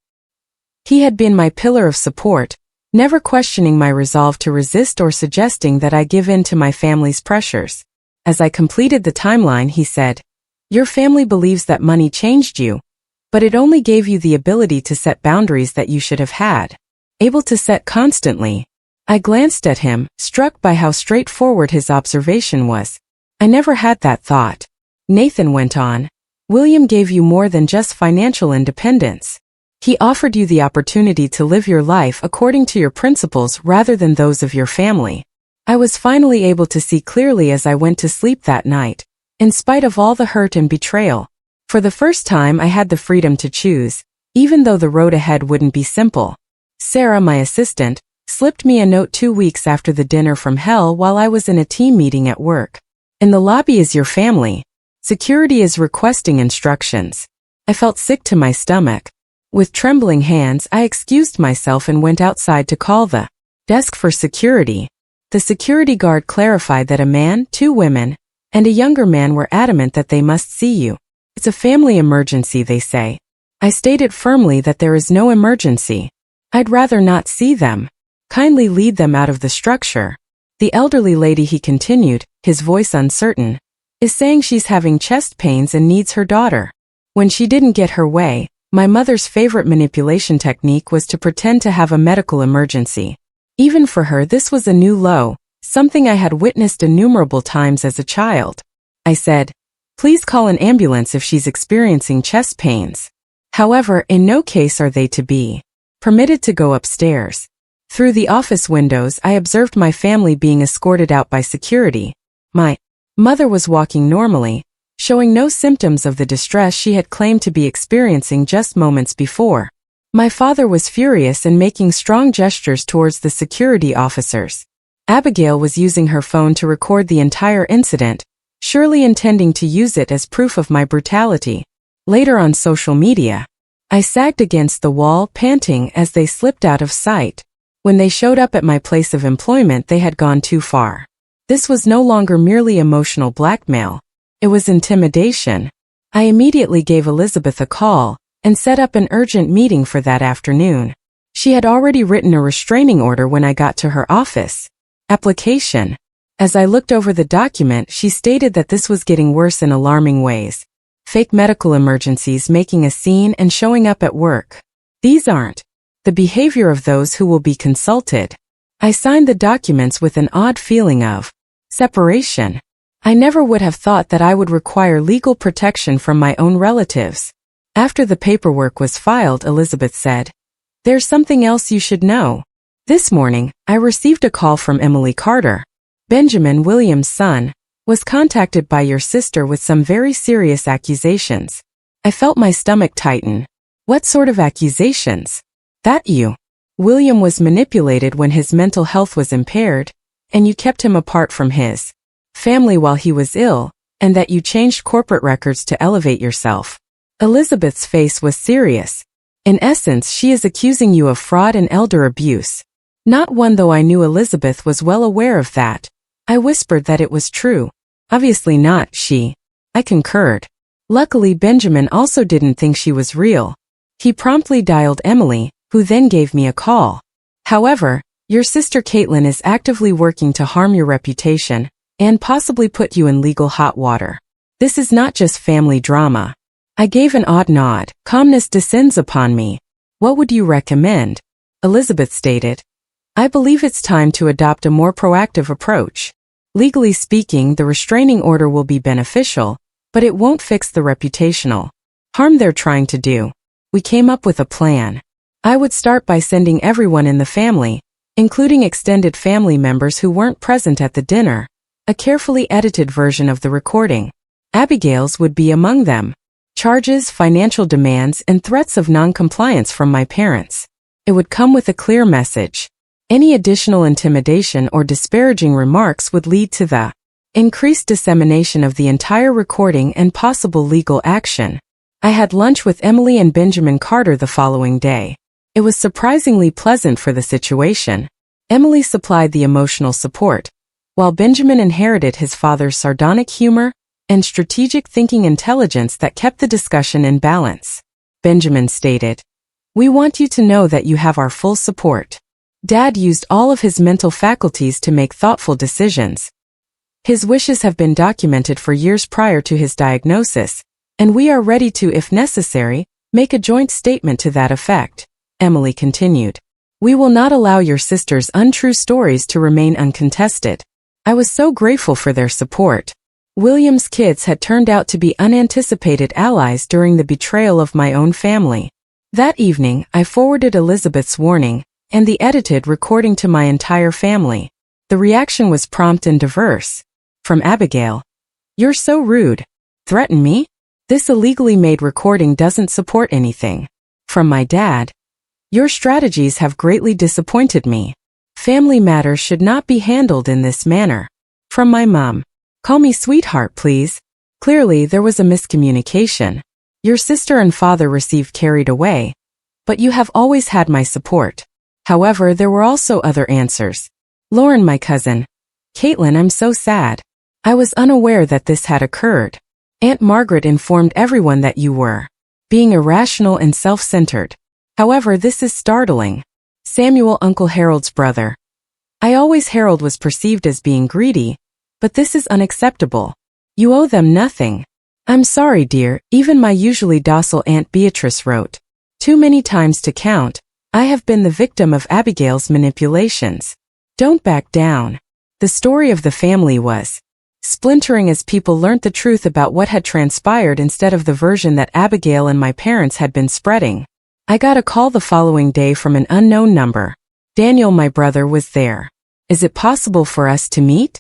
he had been my pillar of support, never questioning my resolve to resist or suggesting that I give in to my family's pressures. As I completed the timeline, he said, "Your family believes that money changed you, but it only gave you the ability to set boundaries that you should have had. Able to set constantly." I glanced at him, struck by how straightforward his observation was. I never had that thought. Nathan went on, "William gave you more than just financial independence. He offered you the opportunity to live your life according to your principles rather than those of your family." I was finally able to see clearly as I went to sleep that night, in spite of all the hurt and betrayal. For the first time I had the freedom to choose, even though the road ahead wouldn't be simple. Sarah, my assistant, slipped me a note 2 weeks after the dinner from hell while I was in a team meeting at work. "In the lobby is your family. Security is requesting instructions." I felt sick to my stomach. With trembling hands, I excused myself and went outside to call the desk for security. The security guard clarified that a man, 2 women, and a younger man were adamant that they must see you. "It's a family emergency," they say. I stated firmly that there is no emergency. I'd rather not see them. Kindly lead them out of the structure. "The elderly lady," he continued, his voice uncertain, "is saying she's having chest pains and needs her daughter." When she didn't get her way, my mother's favorite manipulation technique was to pretend to have a medical emergency. Even for her, this was a new low, something I had witnessed innumerable times as a child. I said, "Please call an ambulance if she's experiencing chest pains." However, in no case are they to be permitted to go upstairs. Through the office windows, I observed my family being escorted out by security. My mother was walking normally, showing no symptoms of the distress she had claimed to be experiencing just moments before. My father was furious and making strong gestures towards the security officers. Abigail was using her phone to record the entire incident, surely intending to use it as proof of my brutality. Later on social media, I sagged against the wall, panting as they slipped out of sight. When they showed up at my place of employment, they had gone too far. This was no longer merely emotional blackmail. It was intimidation. I immediately gave Elizabeth a call and set up an urgent meeting for that afternoon. She had already written a restraining order when I got to her office. Application. As I looked over the document, she stated that this was getting worse in alarming ways. Fake medical emergencies, making a scene, and showing up at work. These aren't the behavior of those who will be consulted. I signed the documents with an odd feeling of separation. I never would have thought that I would require legal protection from my own relatives. After the paperwork was filed, Elizabeth said, "There's something else you should know. This morning, I received a call from Emily Carter. Benjamin, William's son, was contacted by your sister with some very serious accusations." I felt my stomach tighten. "What sort of accusations?" "That you, William, was manipulated when his mental health was impaired, and you kept him apart from his family while he was ill, and that you changed corporate records to elevate yourself." Elizabeth's face was serious. "In essence, she is accusing you of fraud and elder abuse." Not one, though I knew Elizabeth was well aware of that. I whispered that it was true. "Obviously not, I concurred. Luckily, Benjamin also didn't think she was real. He promptly dialed Emily, who then gave me a call. "However, your sister Caitlin is actively working to harm your reputation and possibly put you in legal hot water. This is not just family drama." I gave an odd nod. Calmness descends upon me. "What would you recommend?" Elizabeth stated, "I believe it's time to adopt a more proactive approach. Legally speaking, the restraining order will be beneficial, but it won't fix the reputational harm they're trying to do. We came up with a plan. I would start by sending everyone in the family, including extended family members who weren't present at the dinner, a carefully edited version of the recording. Abigail's would be among them. Charges, financial demands, and threats of non-compliance from my parents. It would come with a clear message. Any additional intimidation or disparaging remarks would lead to the increased dissemination of the entire recording and possible legal action. I had lunch with Emily and Benjamin Carter the following day. It was surprisingly pleasant for the situation. Emily supplied the emotional support, while Benjamin inherited his father's sardonic humor and strategic thinking intelligence that kept the discussion in balance. Benjamin stated, "We want you to know that you have our full support. Dad used all of his mental faculties to make thoughtful decisions. His wishes have been documented for years prior to his diagnosis, and we are ready to, if necessary, make a joint statement to that effect." Emily continued, "We will not allow your sister's untrue stories to remain uncontested." I was so grateful for their support. William's kids had turned out to be unanticipated allies during the betrayal of my own family. That evening, I forwarded Elizabeth's warning and the edited recording to my entire family. The reaction was prompt and diverse. From Abigail, "You're so rude. Threaten me? This illegally made recording doesn't support anything." From my dad, "Your strategies have greatly disappointed me. Family matters should not be handled in this manner." From my mom, "Call me sweetheart, please. Clearly, there was a miscommunication. Your sister and father received carried away, but you have always had my support." However, there were also other answers. Lauren, my cousin, "Caitlin, I'm so sad. I was unaware that this had occurred. Aunt Margaret informed everyone that you were being irrational and self-centered. However, this is startling. Samuel, Uncle Harold's brother. I always Harold was perceived as being greedy, but this is unacceptable. You owe them nothing. I'm sorry, dear," even my usually docile Aunt Beatrice wrote. "Too many times to count. I have been the victim of Abigail's manipulations. Don't back down." The story of the family was splintering as people learnt the truth about what had transpired instead of the version that Abigail and my parents had been spreading. I got a call the following day from an unknown number. "Daniel, my brother, was there. Is it possible for us to meet?"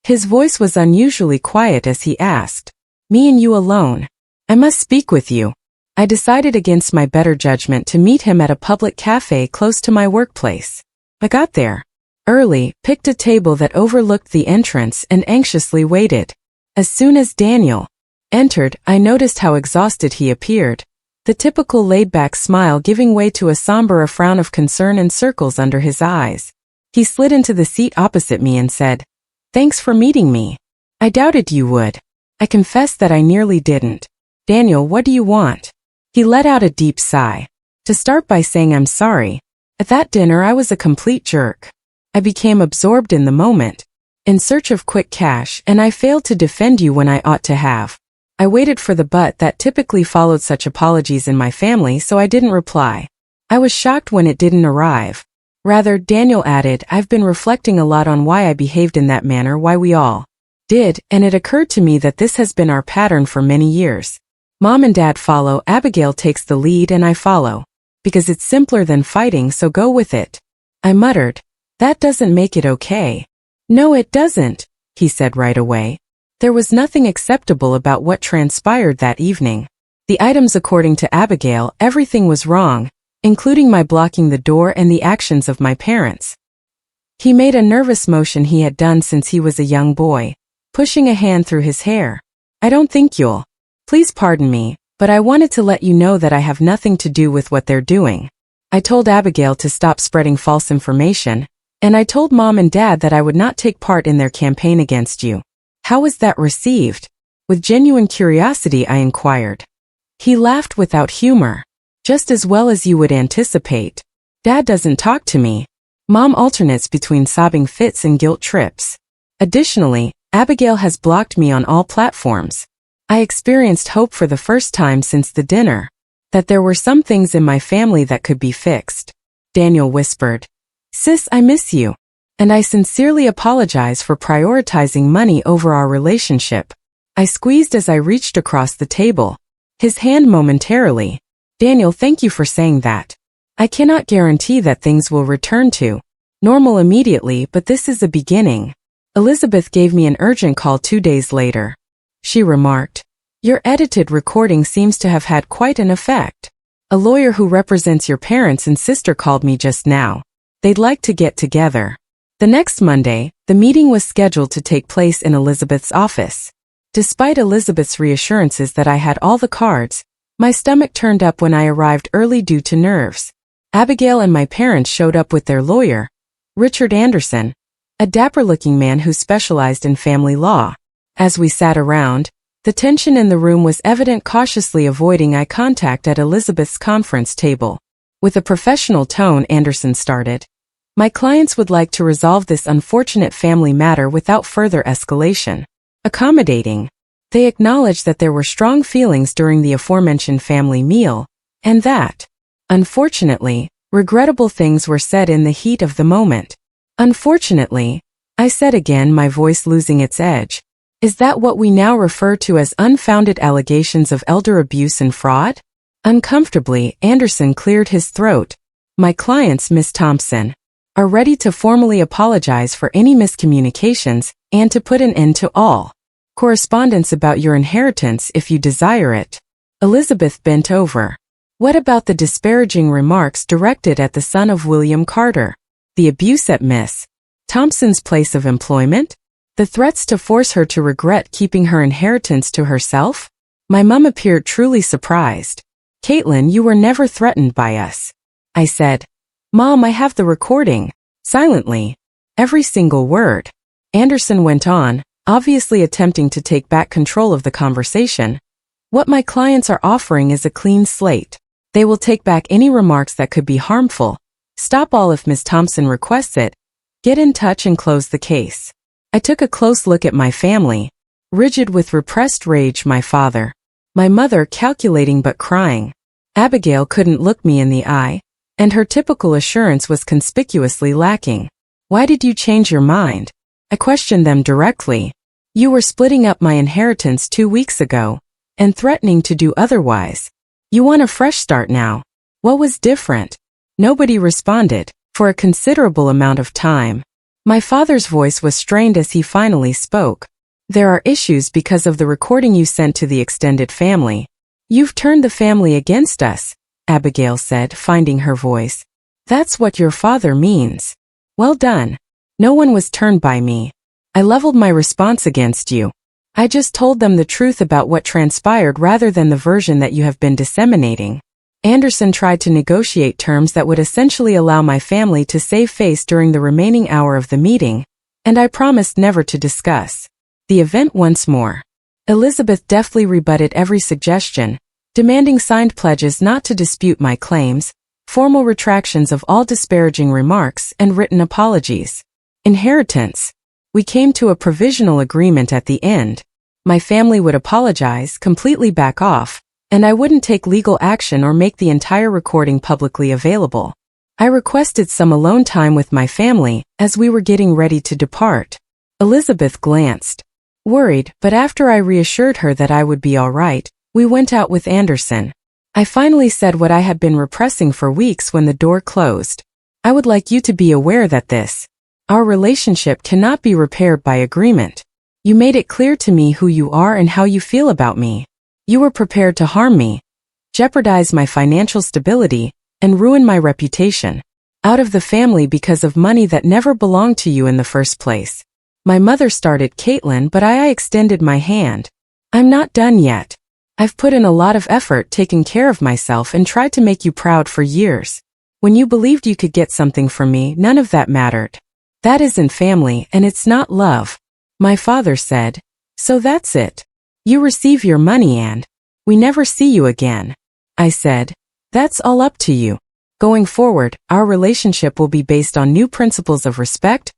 His voice was unusually quiet as he asked, "Me and you alone? I must speak with you." I decided against my better judgment to meet him at a public cafe close to my workplace. I got there early, picked a table that overlooked the entrance and anxiously waited. As soon as Daniel entered, I noticed how exhausted he appeared, the typical laid-back smile giving way to a somber frown of concern and circles under his eyes. He slid into the seat opposite me and said, "Thanks for meeting me. I doubted you would." I confessed that I nearly didn't. "Daniel, what do you want?" He let out a deep sigh. To start by saying I'm sorry. At that dinner I was a complete jerk. I became absorbed in the moment, in search of quick cash, and I failed to defend you when I ought to have. I waited for the but that typically followed such apologies in my family, so I didn't reply. I was shocked when it didn't arrive. Rather, Daniel added, "I've been reflecting a lot on why I behaved in that manner, why we all did, and it occurred to me that this has been our pattern for many years. Mom and Dad follow, Abigail takes the lead, and I follow. Because it's simpler than fighting, so go with it." I muttered, "That doesn't make it okay." "No, it doesn't," he said right away. There was nothing acceptable about what transpired that evening. The items according to Abigail, everything was wrong, including my blocking the door and the actions of my parents. He made a nervous motion he had done since he was a young boy, pushing a hand through his hair. "I don't think you'll. Please pardon me, but I wanted to let you know that I have nothing to do with what they're doing. I told Abigail to stop spreading false information, and I told Mom and Dad that I would not take part in their campaign against you." How was that received? With genuine curiosity, I inquired. He laughed without humor. "Just as well as you would anticipate. Dad doesn't talk to me. Mom alternates between sobbing fits and guilt trips. Additionally, Abigail has blocked me on all platforms." I experienced hope for the first time since the dinner, that there were some things in my family that could be fixed. Daniel whispered, "Sis, I miss you. And I sincerely apologize for prioritizing money over our relationship." I squeezed as I reached across the table. His hand momentarily. "Daniel, thank you for saying that. I cannot guarantee that things will return to normal immediately, but this is a beginning. Elizabeth gave me an urgent call 2 days later. She remarked, "Your edited recording seems to have had quite an effect. A lawyer who represents your parents and sister called me just now. They'd like to get together." The next Monday, the meeting was scheduled to take place in Elizabeth's office. Despite Elizabeth's reassurances that I had all the cards, my stomach turned up when I arrived early due to nerves. Abigail and my parents showed up with their lawyer, Richard Anderson, a dapper-looking man who specialized in family law. As we sat around, the tension in the room was evident, cautiously avoiding eye contact at Elizabeth's conference table. With a professional tone, Anderson started, "My clients would like to resolve this unfortunate family matter without further escalation." Accommodating. They acknowledged that there were strong feelings during the aforementioned family meal, and that, unfortunately, regrettable things were said in the heat of the moment. "Unfortunately," I said again, my voice losing its edge. "Is that what we now refer to as unfounded allegations of elder abuse and fraud?" Uncomfortably, Anderson cleared his throat. "My clients, Miss Thompson, are ready to formally apologize for any miscommunications and to put an end to all correspondence about your inheritance if you desire it." Elizabeth bent over. "What about the disparaging remarks directed at the son of William Carter? The abuse at Miss Thompson's place of employment? The threats to force her to regret keeping her inheritance to herself?" My mum appeared truly surprised. "Caitlin, you were never threatened by us," I said. "Mom, I have the recording." Silently. "Every single word," Anderson went on, obviously attempting to take back control of the conversation. "What my clients are offering is a clean slate. They will take back any remarks that could be harmful, stop all if Miss Thompson requests it, get in touch and close the case." I took a close look at my family. Rigid with repressed rage, my father. My mother calculating but crying. Abigail couldn't look me in the eye, and her typical assurance was conspicuously lacking. "Why did you change your mind?" I questioned them directly. "You were splitting up my inheritance 2 weeks ago, and threatening to do otherwise. You want a fresh start now. What was different?" Nobody responded, for a considerable amount of time. My father's voice was strained as he finally spoke. "There are issues because of the recording you sent to the extended family. You've turned the family against us," Abigail said, finding her voice. "That's what your father means." "Well done. No one was turned by me. I leveled my response against you. I just told them the truth about what transpired rather than the version that you have been disseminating." Anderson tried to negotiate terms that would essentially allow my family to save face during the remaining hour of the meeting, and I promised never to discuss the event once more. Elizabeth deftly rebutted every suggestion, demanding signed pledges not to dispute my claims, formal retractions of all disparaging remarks, and written apologies. Inheritance. We came to a provisional agreement at the end. My family would apologize, completely back off, and I wouldn't take legal action or make the entire recording publicly available. I requested some alone time with my family as we were getting ready to depart. Elizabeth glanced worried, but after I reassured her that I would be all right, we went out with Anderson. I finally said what I had been repressing for weeks when the door closed. "I would like you to be aware that our relationship cannot be repaired by agreement. You made it clear to me who you are and how you feel about me. You were prepared to harm me, jeopardize my financial stability, and ruin my reputation out of the family because of money that never belonged to you in the first place." My mother started, "Caitlin," but I extended my hand. "I'm not done yet. I've put in a lot of effort taking care of myself and tried to make you proud for years. When you believed you could get something from me, none of that mattered. That isn't family and it's not love." My father said, "So that's it. You receive your money and we never see you again." I said, "That's all up to you. Going forward, our relationship will be based on new principles of respect,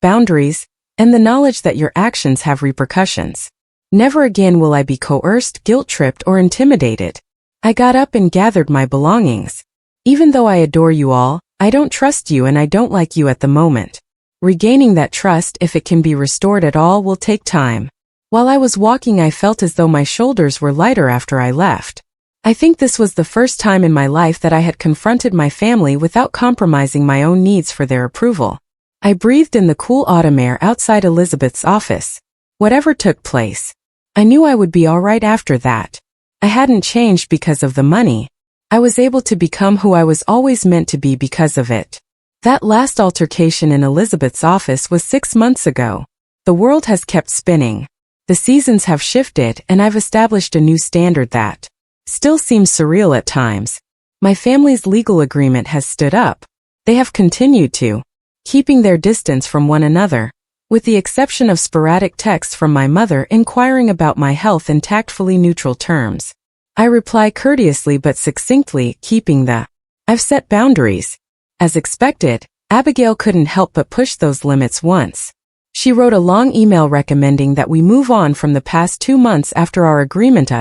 boundaries, and the knowledge that your actions have repercussions. Never again will I be coerced, guilt-tripped, or intimidated." I got up and gathered my belongings. "Even though I adore you all, I don't trust you and I don't like you at the moment. Regaining that trust, if it can be restored at all, will take time." While I was walking, I felt as though my shoulders were lighter after I left. I think this was the first time in my life that I had confronted my family without compromising my own needs for their approval. I breathed in the cool autumn air outside Elizabeth's office. Whatever took place, I knew I would be all right after that. I hadn't changed because of the money. I was able to become who I was always meant to be because of it. That last altercation in Elizabeth's office was 6 months ago. The world has kept spinning. The seasons have shifted, and I've established a new standard that still seems surreal at times. My family's legal agreement has stood up. They have continued to, keeping their distance from one another, with the exception of sporadic texts from my mother inquiring about my health in tactfully neutral terms. I reply courteously but succinctly, keeping the I've set boundaries. As expected, Abigail couldn't help but push those limits once. She wrote a long email recommending that we move on from the past 2 months after our agreement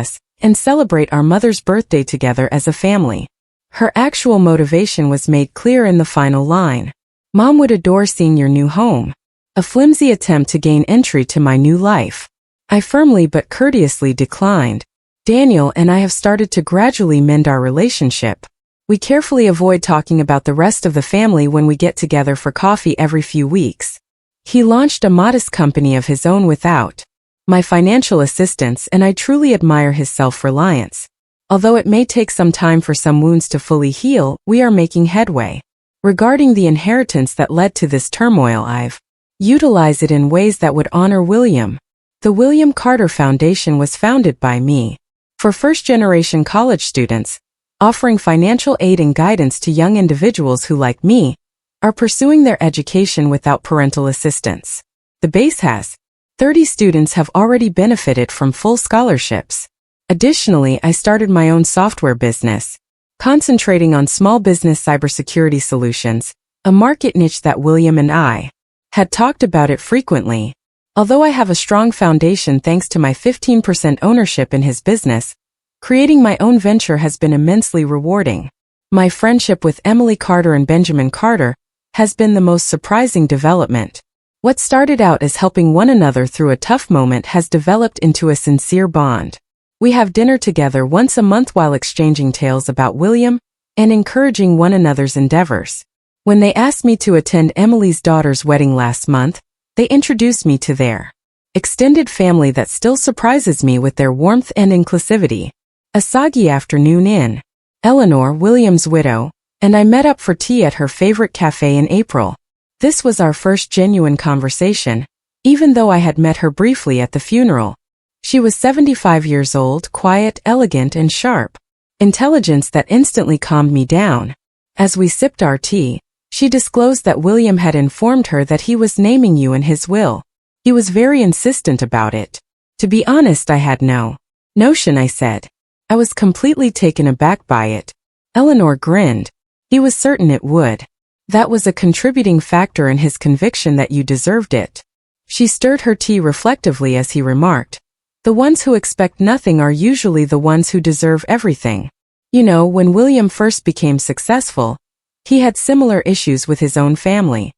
and celebrate our mother's birthday together as a family. Her actual motivation was made clear in the final line. Mom would adore seeing your new home. A flimsy attempt to gain entry to my new life. I firmly but courteously declined. Daniel and I have started to gradually mend our relationship. We carefully avoid talking about the rest of the family when we get together for coffee every few weeks. He launched a modest company of his own without my financial assistance, and I truly admire his self-reliance. Although it may take some time for some wounds to fully heal, we are making headway. Regarding the inheritance that led to this turmoil, I've utilized it in ways that would honor William. The William Carter Foundation was founded by me for first-generation college students, offering financial aid and guidance to young individuals who, like me, are pursuing their education without parental assistance. The base has 30 students have already benefited from full scholarships. Additionally, I started my own software business, concentrating on small business cybersecurity solutions, a market niche that William and I had talked about it frequently. Although I have a strong foundation thanks to my 15% ownership in his business, creating my own venture has been immensely rewarding. My friendship with Emily Carter and Benjamin Carter has been the most surprising development. What started out as helping one another through a tough moment has developed into a sincere bond. We have dinner together once a month while exchanging tales about William and encouraging one another's endeavors. When they asked me to attend Emily's daughter's wedding last month, they introduced me to their extended family that still surprises me with their warmth and inclusivity. A soggy afternoon in Eleanor, William's widow, and I met up for tea at her favorite cafe in April. This was our first genuine conversation, even though I had met her briefly at the funeral. She was 75 years old, quiet, elegant, and sharp. Intelligence that instantly calmed me down. As we sipped our tea, she disclosed that William had informed her that he was naming you in his will. He was very insistent about it. To be honest, I had no notion, I said. I was completely taken aback by it. Eleanor grinned. He was certain it would. That was a contributing factor in his conviction that you deserved it. She stirred her tea reflectively as he remarked, the ones who expect nothing are usually the ones who deserve everything. You know, when William first became successful, he had similar issues with his own family.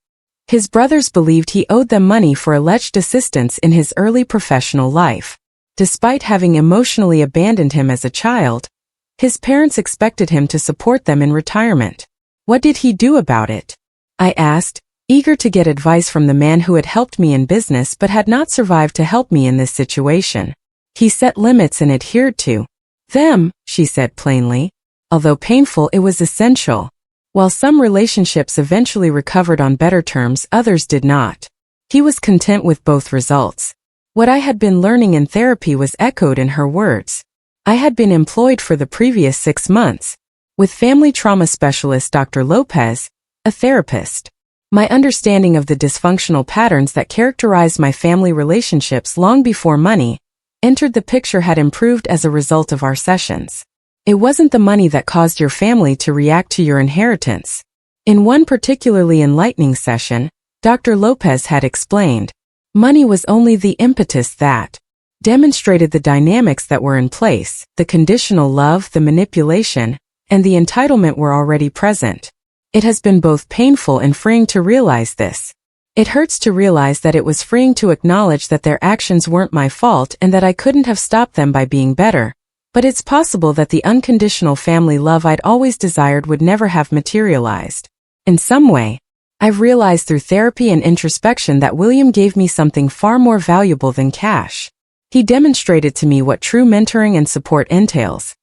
His brothers believed he owed them money for alleged assistance in his early professional life. Despite having emotionally abandoned him as a child, his parents expected him to support them in retirement. What did he do about it? I asked, eager to get advice from the man who had helped me in business but had not survived to help me in this situation. He set limits and adhered to them, she said plainly. Although painful, it was essential. While some relationships eventually recovered on better terms, others did not. He was content with both results. What I had been learning in therapy was echoed in her words. I had been employed for the previous 6 months with family trauma specialist Dr. Lopez, a therapist. My understanding of the dysfunctional patterns that characterized my family relationships long before money entered the picture had improved as a result of our sessions. It wasn't the money that caused your family to react to your inheritance. In one particularly enlightening session, Dr. Lopez had explained, money was only the impetus that demonstrated the dynamics that were in place. The conditional love, the manipulation, and the entitlement were already present. It has been both painful and freeing to realize this. It hurts to realize that it was freeing to acknowledge that their actions weren't my fault and that I couldn't have stopped them by being better, But it's possible that the unconditional family love I'd always desired would never have materialized. In some way, I've realized through therapy and introspection that William gave me something far more valuable than cash. He demonstrated to me what true mentoring and support entails.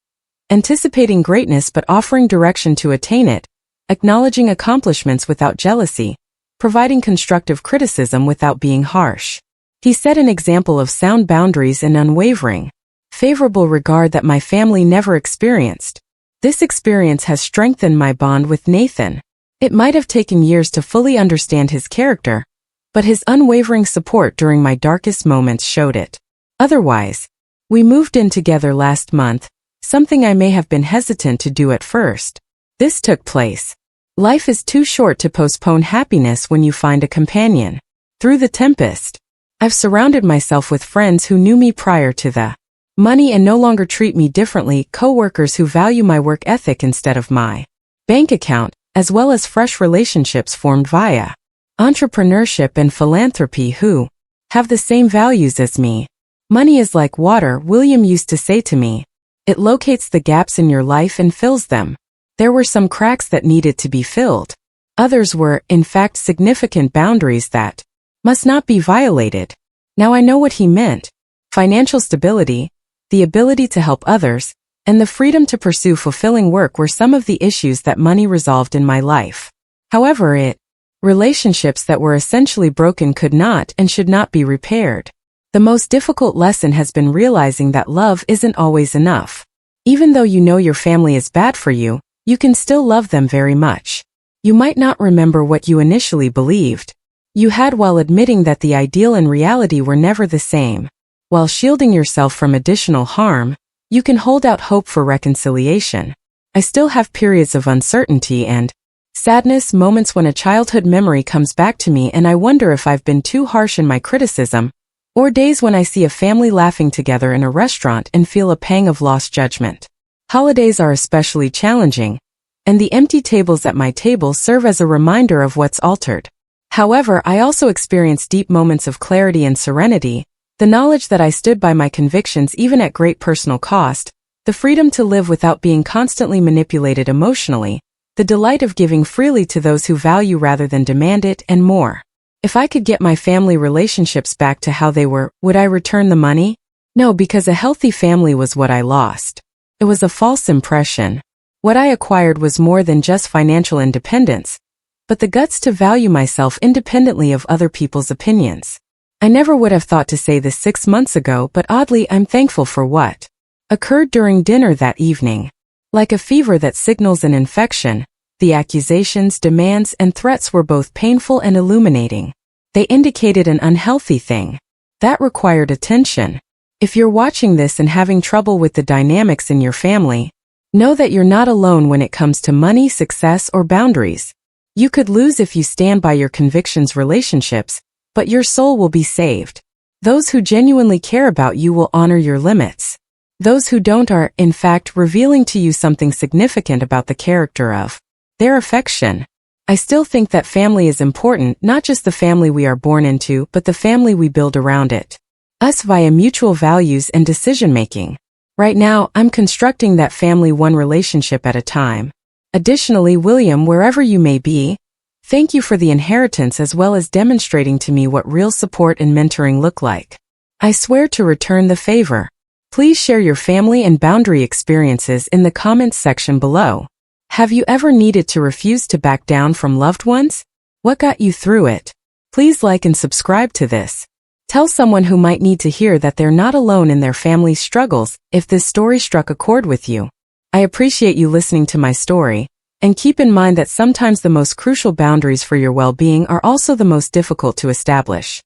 Anticipating greatness but offering direction to attain it, acknowledging accomplishments without jealousy, providing constructive criticism without being harsh. He set an example of sound boundaries and unwavering, favorable regard that my family never experienced. This experience has strengthened my bond with Nathan. It might have taken years to fully understand his character, but his unwavering support during my darkest moments showed it. Otherwise, we moved in together last month, something I may have been hesitant to do at first. This took place. Life is too short to postpone happiness when you find a companion. Through the tempest, I've surrounded myself with friends who knew me prior to the money and no longer treat me differently, co-workers who value my work ethic instead of my bank account, as well as fresh relationships formed via entrepreneurship and philanthropy who have the same values as me. Money is like water, William used to say to me. It locates the gaps in your life and fills them. There were some cracks that needed to be filled. Others were, in fact, significant boundaries that must not be violated. Now I know what he meant. Financial stability, the ability to help others, and the freedom to pursue fulfilling work were some of the issues that money resolved in my life. However, relationships that were essentially broken could not and should not be repaired. The most difficult lesson has been realizing that love isn't always enough. Even though you know your family is bad for you, you can still love them very much. You might not remember what you initially believed you had while admitting that the ideal and reality were never the same. While shielding yourself from additional harm, you can hold out hope for reconciliation. I still have periods of uncertainty and sadness, moments when a childhood memory comes back to me and I wonder if I've been too harsh in my criticism, or days when I see a family laughing together in a restaurant and feel a pang of lost judgment. Holidays are especially challenging, and the empty tables at my table serve as a reminder of what's altered. However, I also experience deep moments of clarity and serenity, the knowledge that I stood by my convictions even at great personal cost, the freedom to live without being constantly manipulated emotionally, the delight of giving freely to those who value rather than demand it, and more. If I could get my family relationships back to how they were, would I return the money? No, because a healthy family was what I lost. It was a false impression. What I acquired was more than just financial independence, but the guts to value myself independently of other people's opinions. I never would have thought to say this 6 months ago, but oddly I'm thankful for what occurred during dinner that evening. Like a fever that signals an infection, the accusations, demands, and threats were both painful and illuminating. They indicated an unhealthy thing that required attention. If you're watching this and having trouble with the dynamics in your family, know that you're not alone when it comes to money, success, or boundaries. You could lose if you stand by your convictions, relationships, but your soul will be saved. Those who genuinely care about you will honor your limits. Those who don't are, in fact, revealing to you something significant about the character of their affection. I still think that family is important, not just the family we are born into, but the family we build around it. Us via mutual values and decision-making. Right now, I'm constructing that family one relationship at a time. Additionally, William, wherever you may be, thank you for the inheritance as well as demonstrating to me what real support and mentoring look like. I swear to return the favor. Please share your family and boundary experiences in the comments section below. Have you ever needed to refuse to back down from loved ones? What got you through it? Please like and subscribe to this. Tell someone who might need to hear that they're not alone in their family's struggles if this story struck a chord with you. I appreciate you listening to my story, and keep in mind that sometimes the most crucial boundaries for your well-being are also the most difficult to establish.